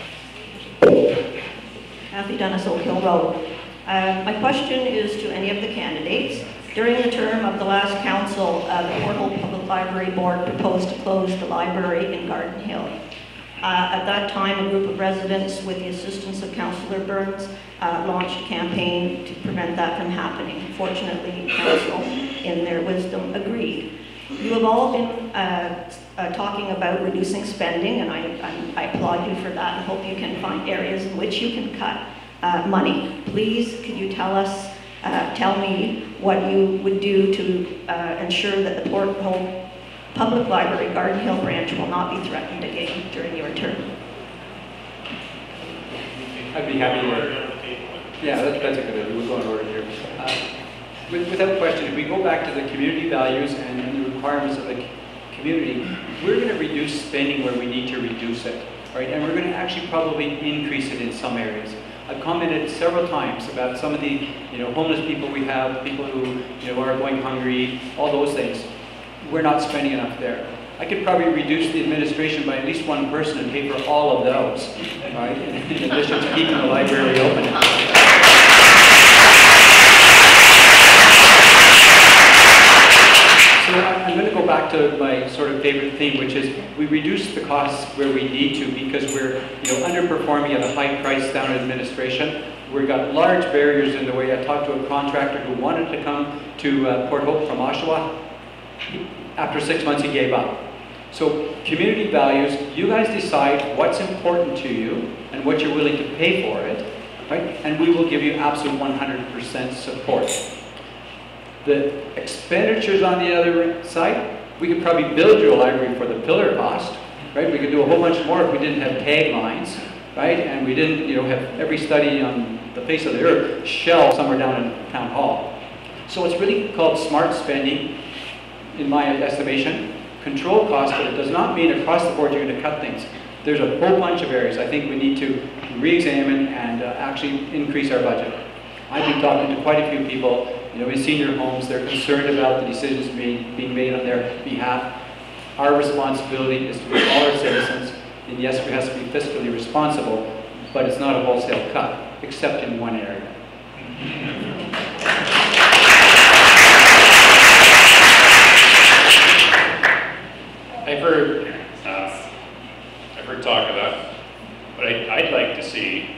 Kathy Dennis, Oak Hill Road. My question is to any of the candidates. During the term of the last council, the Port Hope Public Library Board proposed to close the library in Garden Hill. At that time, a group of residents, with the assistance of Councillor Burns, launched a campaign to prevent that from happening. Fortunately, Council, in their wisdom, agreed. You have all been talking about reducing spending, and I applaud you for that and hope you can find areas in which you can cut money. Please, could you tell me what you would do to ensure that the Port Hope Public Library Garden Hill branch will not be threatened again during your term? I'd be happy to. Yeah, that's a good idea. We'll go in order here. Without question, if we go back to the community values and the requirements of the community, we're going to reduce spending where we need to reduce it, right? And we're going to actually probably increase it in some areas. I've commented several times about some of the, homeless people we have, people who, are going hungry, all those things. We're not spending enough there. I could probably reduce the administration by at least one person and pay for all of those, right? In addition to keeping the library open. So I'm going to go back to my sort of favorite theme, which is we reduce the costs where we need to because we're underperforming at a high price down in administration. We've got large barriers in the way. I talked to a contractor who wanted to come to Port Hope from Oshawa. After 6 months, he gave up. So community values, you guys decide what's important to you and what you're willing to pay for it, right? And we will give you absolute 100% support. The expenditures on the other side, we could probably build your library for the pillar cost, right? We could do a whole bunch more if we didn't have taglines, right? And we didn't, have every study on the face of the earth shelved somewhere down in town hall. So it's really called smart spending, in my estimation. Control costs, but it does not mean across the board you're going to cut things. There's a whole bunch of areas I think we need to re-examine and actually increase our budget. I've been talking to quite a few people, in senior homes. They're concerned about the decisions being made on their behalf. Our responsibility is to be all our citizens, and yes, it has to be fiscally responsible, but it's not a wholesale cut, except in one area. I've heard talk of that, but I'd like to see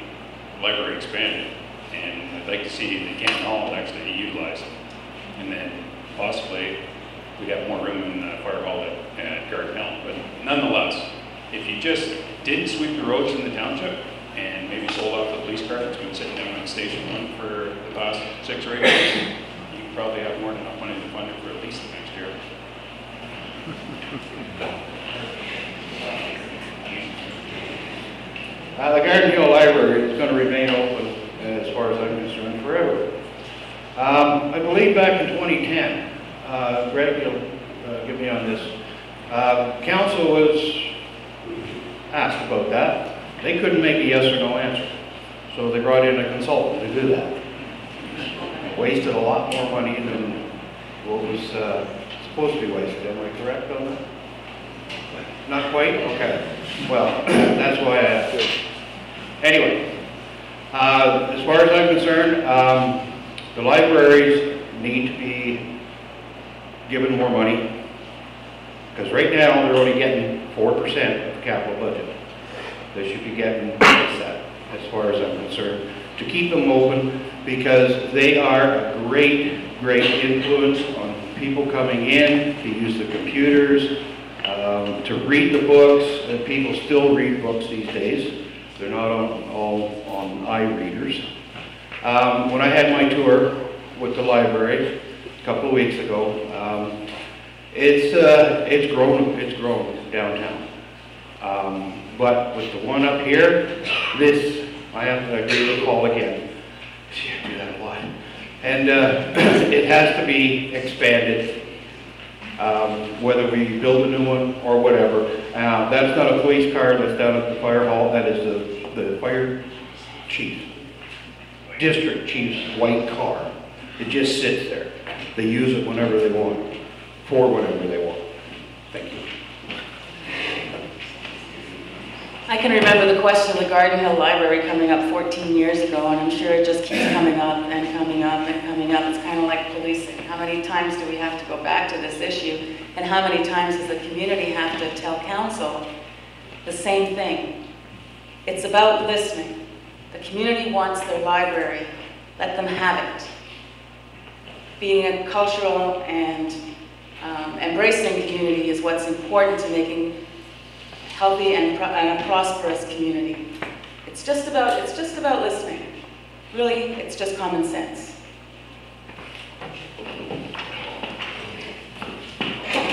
the library expanded, and I'd like to see the Canton Hall actually utilize it, and then possibly we'd have more room in the fire hall at Garden Hill. But nonetheless, if you just didn't sweep the roads in the township and maybe sold off the police car that's been sitting down on Station 1 for the past 6 or 8 years, you could probably have more than enough money to fund it for at least the next year. The Garden Hill Library is going to remain open, as far as I'm concerned, forever. I believe back in 2010, Greg will get me on this, council was asked about that. They couldn't make a yes or no answer, so they brought in a consultant to do that. Wasted a lot more money than what was supposed to be wasted. Am I correct on that? Not quite? Okay. Well, that's why I asked. Anyway, as far as I'm concerned, the libraries need to be given more money, because right now they're only getting 4% of the capital budget. They should be getting that, as far as I'm concerned, to keep them open, because they are a great influence on people coming in to use the computers, to read the books. And people still read books these days. They're not all on iReaders. When I had my tour with the library a couple of weeks ago, it's grown downtown. But with the one up here, I have to agree with Paul again. See, I do that a lot. And it has to be expanded, whether we build a new one or whatever. That's not a police car that's down at the fire hall. That is the fire chief, district chief's white car. It just sits there. They use it whenever they want, for whatever they want. Thank you. I can remember the question of the Garden Hill Library coming up 14 years ago, and I'm sure it just keeps coming up and coming up and coming up. It's kind of like policing. How many times do we have to go back to this issue? And how many times does the community have to tell council the same thing? It's about listening. The community wants their library. Let them have it. Being a cultural and embracing community is what's important to making healthy and a prosperous community. It's just about listening. Really, it's just common sense.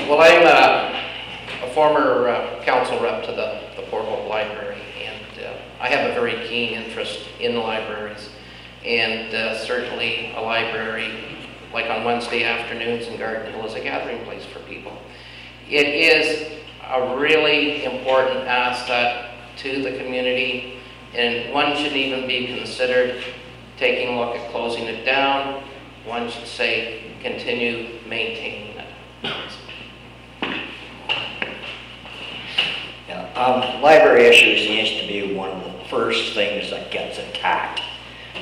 Well, I'm a former council rep to the Port Hope Library, and I have a very keen interest in libraries, and certainly a library, like on Wednesday afternoons in Garden Hill, is a gathering place for people. It is a really important asset to the community, and one shouldn't even be considered taking a look at closing it down. One should say continue maintaining it. Library issues seems to be one of the first things that gets attacked.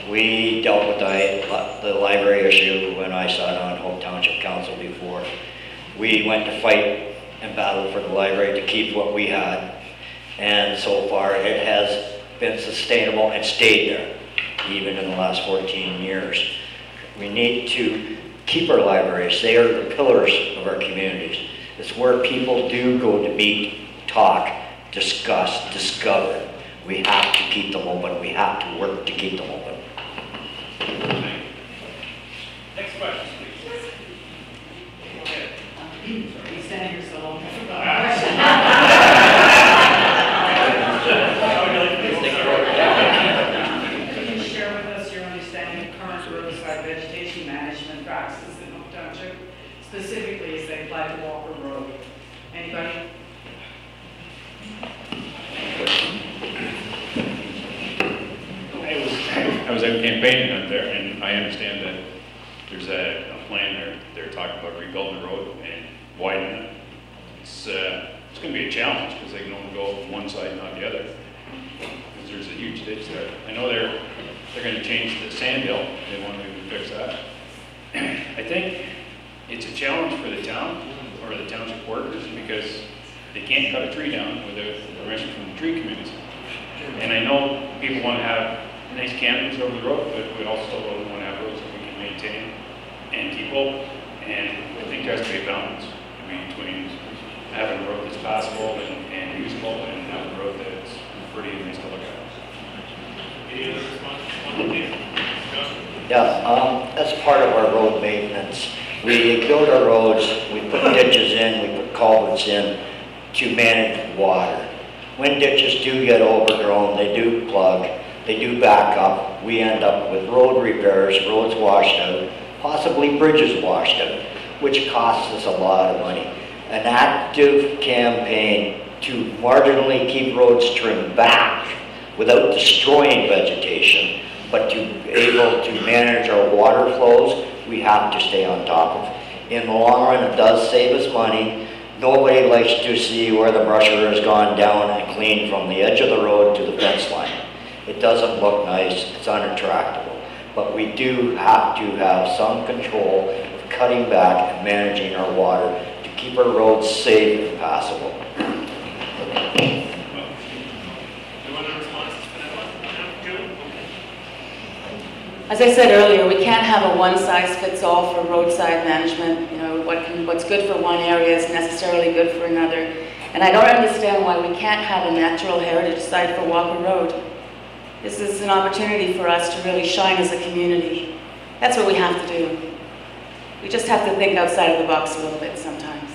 We dealt with the library issue when I sat on Hope Township Council before. We went to fight and battle for the library to keep what we had, and so far it has been sustainable and stayed there even in the last 14 years. We need to keep our libraries. They are the pillars of our communities. It's where people do go to meet, talk, discuss, discover. We have to keep them open. We have to work to keep them open. Next question, please. He's standing here so long. Can you share with us your understanding of current roadside vegetation management practices in Hope Township, specifically as they apply to Walker Road? Anybody? I was out campaigning out there, and I understand that there's a plan they're talking about rebuilding the road and widening it. It's going to be a challenge because they can only go from one side, not the other, because there's a huge ditch there. I know they're going to change the sand hill. They want to fix that. I think it's a challenge for the town or the township workers because they can't cut a tree down without permission from the tree committees. And I know people want to have nice canopies over the road, but we also want to have roads that we can maintain and keep open. And I think there has to be a balance between having a road that's passable and usable, and having a road that's pretty and nice to look at. Any other responses? Yeah, as part of our road maintenance, we build our roads, we put ditches in, we put culverts in to manage water. When ditches do get overgrown, they do plug, they do back up. We end up with road repairs, roads washed out, possibly bridges washed out, which costs us a lot of money. An active campaign to marginally keep roads trimmed back without destroying vegetation, but to be able to manage our water flows, we have to stay on top of. In the long run, it does save us money. Nobody likes to see where the brusher has gone down and cleaned from the edge of the road to the fence line. It doesn't look nice, it's unattractable. But we do have to have some control of cutting back and managing our water to keep our roads safe and passable. As I said earlier, we can't have a one-size-fits-all for roadside management. You know, what's good for one area is necessarily good for another. And I don't understand why we can't have a natural heritage site for Walker Road. This is an opportunity for us to really shine as a community. That's what we have to do. We just have to think outside of the box a little bit sometimes.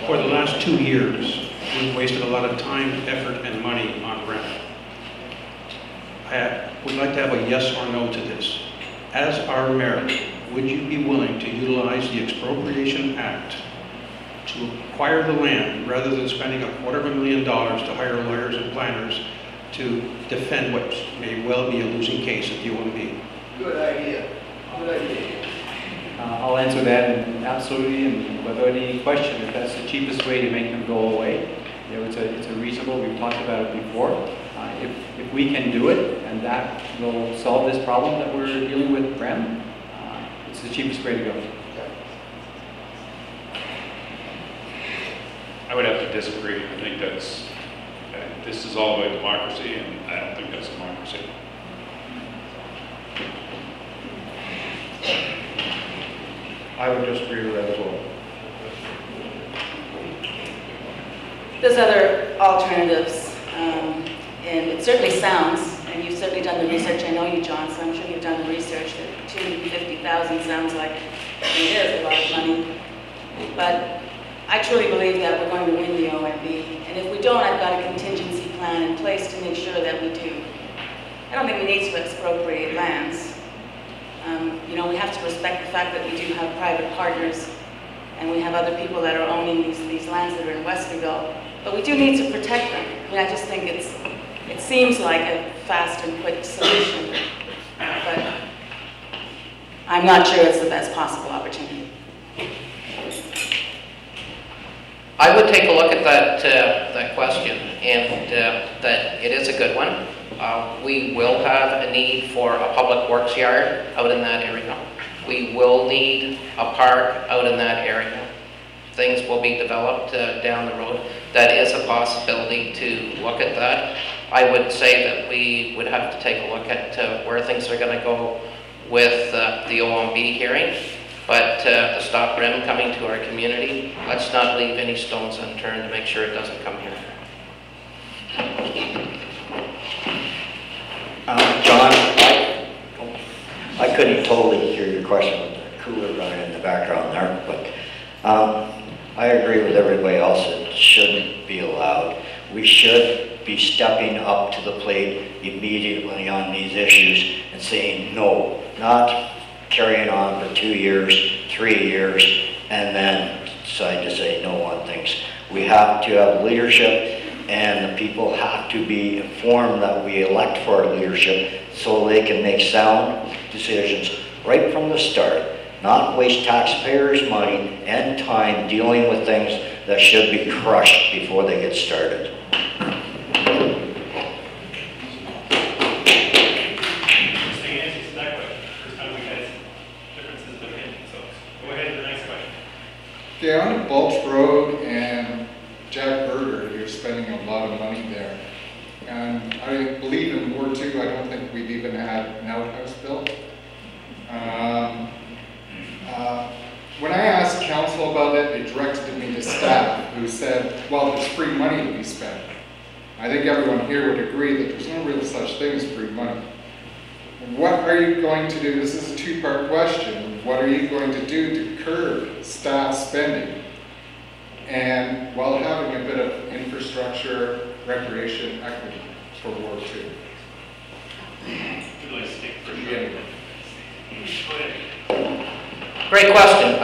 For the last 2 years, we've wasted a lot of time, effort, and money on rent. I would like to have a yes or no to this. As our mayor, would you be willing to utilize the Expropriation Act to acquire the land rather than spending $250,000 to hire lawyers and planners to defend what may well be a losing case at the OMB? Good idea. Good idea. I'll answer that, and absolutely, and without any question, if that's the cheapest way to make them go away. You know, it's a reasonable, we've talked about it before. If we can do it, and that will solve this problem that we're dealing with, Brem, it's the cheapest way to go. I would have to disagree. I think this is all about democracy, and I don't think that's democracy. I would disagree with that as well. There's other alternatives, and it certainly sounds, and you've certainly done the research, I know you, John, so I'm sure you've done the research, that $250,000 sounds like it is a lot of money. But I truly believe that we're going to win the OMB, and if we don't, I've got a contingency plan in place to make sure that we do. I don't think we need to expropriate lands. You know, we have to respect the fact that we do have private partners, and we have other people that are owning these lands that are in Westerville, but we do need to protect them. I mean, I just think it seems like a fast and quick solution, but I'm not sure it's the best possible opportunity. I would take a look at that question, and that it is a good one. We will have a need for a public works yard out in that area. We will need a park out in that area. Things will be developed down the road. That is a possibility to look at that. I would say that we would have to take a look at where things are going to go with the OMB hearing. But to stop RIM coming to our community, let's not leave any stones unturned to make sure it doesn't come here. John, I couldn't totally hear your question with the cooler running in the background there, but I agree with everybody else. It shouldn't be allowed. We should be stepping up to the plate immediately on these issues and saying no, not carrying on for 2 years, 3 years, and then decide to say no on things. We have to have leadership, and the people have to be informed that we elect for our leadership so they can make sound decisions right from the start, not waste taxpayers' money and time dealing with things that should be crushed before they get started. Okay, on Bulch Road and Jack Berger, you're spending a lot of money there. And I believe in Ward 2, I don't think we've even had an outhouse built. When I asked council about it, they directed me to staff, who said, well, there's free money to be spent. I think everyone here would agree that there's no real such thing as free money. What are you going to do? This is a two-part question. What are you going to do to curb staff spending? And while having a bit of infrastructure, recreation, equity for Ward 2. Great question.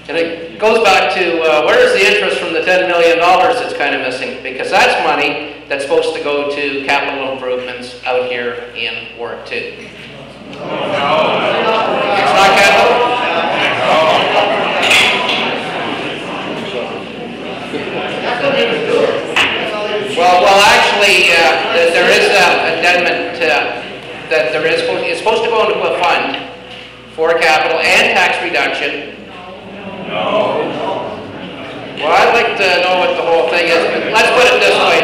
And it goes back to where is the interest from the $10 million that's kind of missing? Because that's money that's supposed to go to capital improvements out here in Ward 2. It's not capital? Well, actually, there is an addendum that it's supposed to go into a fund for capital and tax reduction. No. Well, I'd like to know what the whole thing is, but let's put it this way.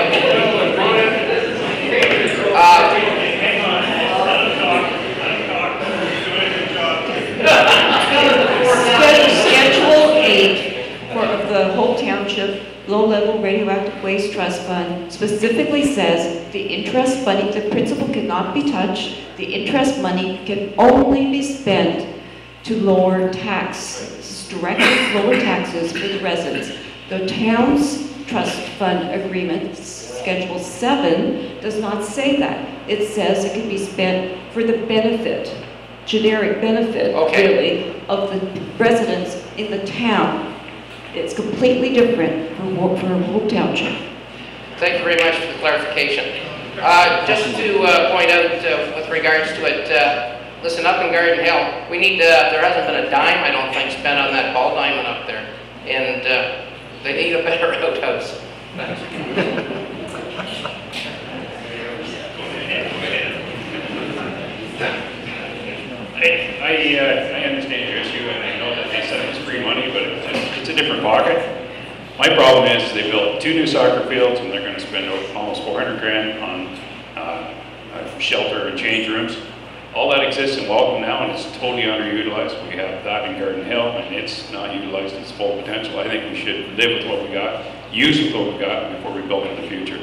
Schedule 8 of the Hope Township Low-Level Radioactive Waste Trust Fund specifically says the interest money, the principal cannot be touched. The interest money can only be spent to lower taxes, directly lower taxes for the residents. The town's trust fund agreement, Schedule 7, does not say that. It says it can be spent for the benefit, generic benefit, really, of the residents in the town. It's completely different for Hope Township. Thank you very much for the clarification. Just to point out with regards to it, listen, up in Garden Hill, we need, there hasn't been a dime, I don't think, spent on that ball diamond up there. And they need a better outhouse. I understand your issue, and I know that they said it was free money, but it's a different pocket. My problem is they built 2 new soccer fields, and they're going to spend almost 400 grand on shelter and change rooms. All that exists in Welcome now, and it's totally underutilized. We have that in Garden Hill, and it's not utilized its full potential. I think we should live with what we got, use with what we got before we build in the future.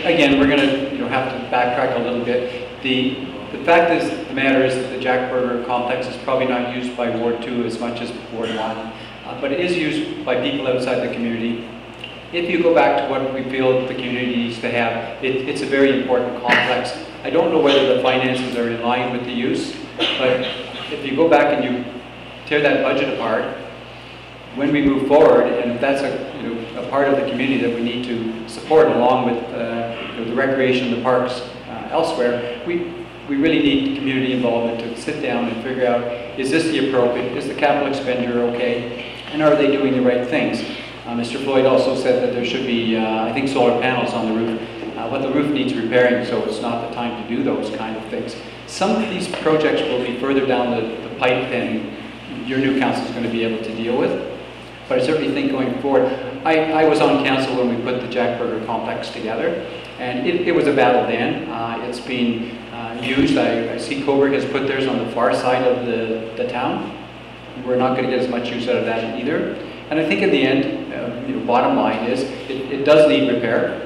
Again, we're going to have to backtrack a little bit. The fact is, the matter is that the Jack Burger complex is probably not used by Ward 2 as much as Ward 1, but it is used by people outside the community. If you go back to what we feel the community needs to have, it's a very important complex. I don't know whether the finances are in line with the use, but if you go back and you tear that budget apart, when we move forward, and if that's a part of the community that we need to support along with the recreation, the parks elsewhere, we really need community involvement to sit down and figure out, is this the appropriate, is the capital expenditure okay, and are they doing the right things? Mr. Floyd also said that there should be, I think, solar panels on the roof. But the roof needs repairing, so it's not the time to do those kind of things. Some of these projects will be further down the pipe than your new council is going to be able to deal with. But I certainly think going forward, I was on council when we put the Jack Burger complex together, and it was a battle then. It's been used. I see Coburg has put theirs on the far side of the town. We're not going to get as much use out of that either. And I think in the end, bottom line is, it does need repair.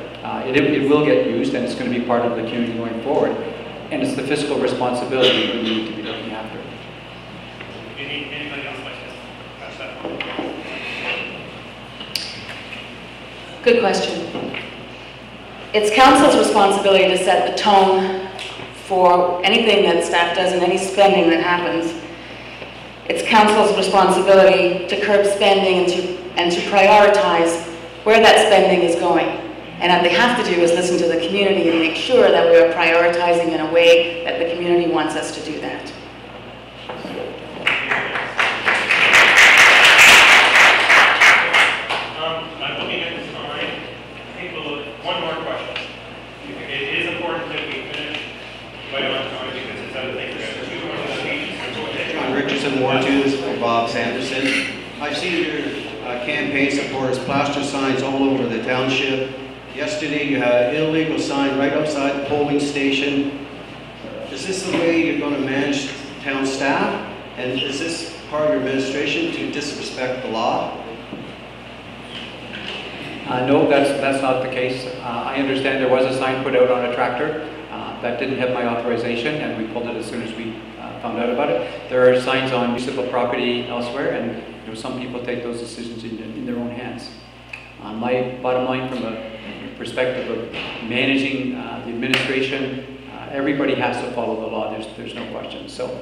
It will get used, and it's going to be part of the community going forward. And it's the fiscal responsibility that we need to be looking after. Anybody else like to touch that point? Good question. It's council's responsibility to set the tone for anything that staff does and any spending that happens. It's council's responsibility to curb spending and to prioritize where that spending is going. And what they have to do is listen to the community and make sure that we are prioritizing in a way that the community wants us to do that. I'm looking at the time. I think one more question. It is important that we finish right on time because it's other things. We have 2 more speeches. John Richardson, Ward 2, this is for Bob Sanderson. I've seen your campaign supporters plaster signs all over the township. Yesterday you had an illegal sign right outside the polling station. Is this the way you're going to manage town staff? And is this part of your administration to disrespect the law? No, that's not the case. I understand there was a sign put out on a tractor that didn't have my authorization, and we pulled it as soon as we found out about it. There are signs on municipal property elsewhere, and some people take those decisions in their own hands. My bottom line, from a perspective of managing the administration, everybody has to follow the law. There's no question. So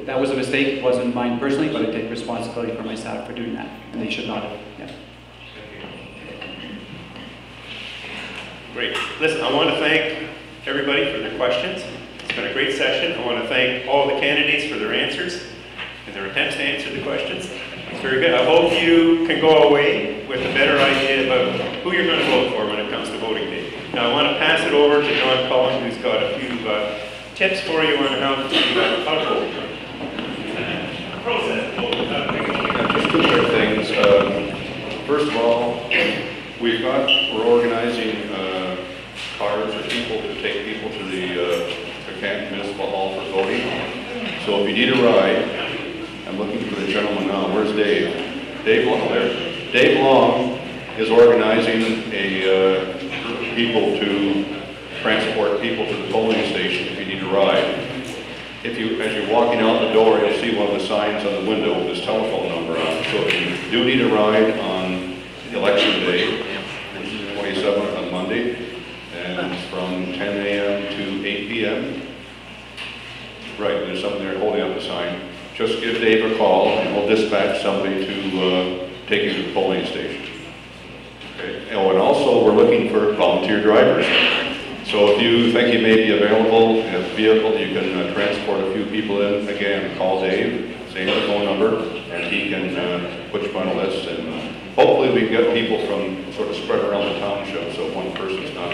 that was a mistake. It wasn't mine personally, but I take responsibility for my staff for doing that, and they should not have. Yeah. Great. Listen, I want to thank everybody for their questions. It's been a great session. I want to thank all the candidates for their answers and their attempts to answer the questions. It's very good. I hope you can go away with a better idea about who you're going to vote for when it comes to voting day. Now, I want to pass it over to John Cullen, who's got a few tips for you on how to vote. Just two quick things. First of all, we're organizing cars for people to take people to the Chatton Municipal Hall for voting. So if you need a ride, I'm looking for the gentleman now. Where's Dave? Dave Long there. Dave Long is organizing a group of people to transport people to the polling station if you need a ride. As you're walking out the door, you'll see one of the signs on the window with his telephone number on it. So if you do need a ride on election day, which is the 27th on Monday, and it's from 10 a.m. to 8 p.m. Right, there's something there holding up the sign. Just give Dave a call and we'll dispatch somebody to take you to the polling station. Okay. Oh, and also we're looking for volunteer drivers. So if you think you may be available in a vehicle, you can transport a few people in. Again, call Dave, same phone number, and he can put you on a list. And hopefully we can get people from sort of spread around the township so one person's not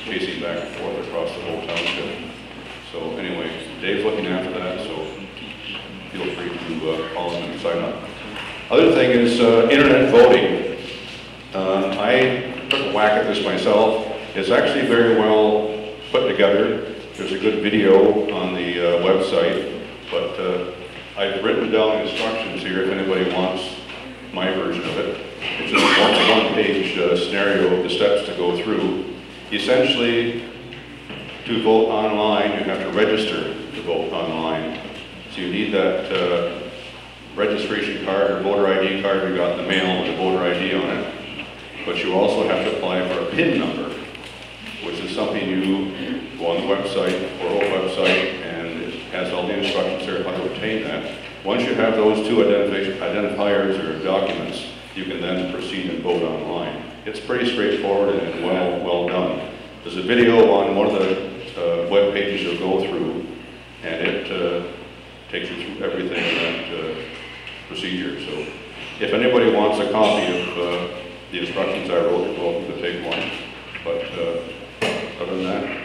chasing back and forth across the whole township. So anyway, Dave's looking after that, so feel free to call him and sign up. Other thing is internet voting. I took a whack at this myself. It's actually very well put together. There's a good video on the website, but I've written down instructions here if anybody wants my version of it. It's just a one-page scenario of the steps to go through. Essentially, to vote online, you have to register to vote online. So you need that registration card or voter ID card you got in the mail with a voter ID on it. But you also have to apply for a PIN number, which is something you go on the website, or our website, and it has all the instructions there how to obtain that. Once you have those two identifiers or documents, you can then proceed and vote online. It's pretty straightforward and well done. There's a video on one of the web pages you'll go through, and it takes you through everything in that procedure. So if anybody wants a copy of the instructions I wrote, you're welcome to take one. But other than that,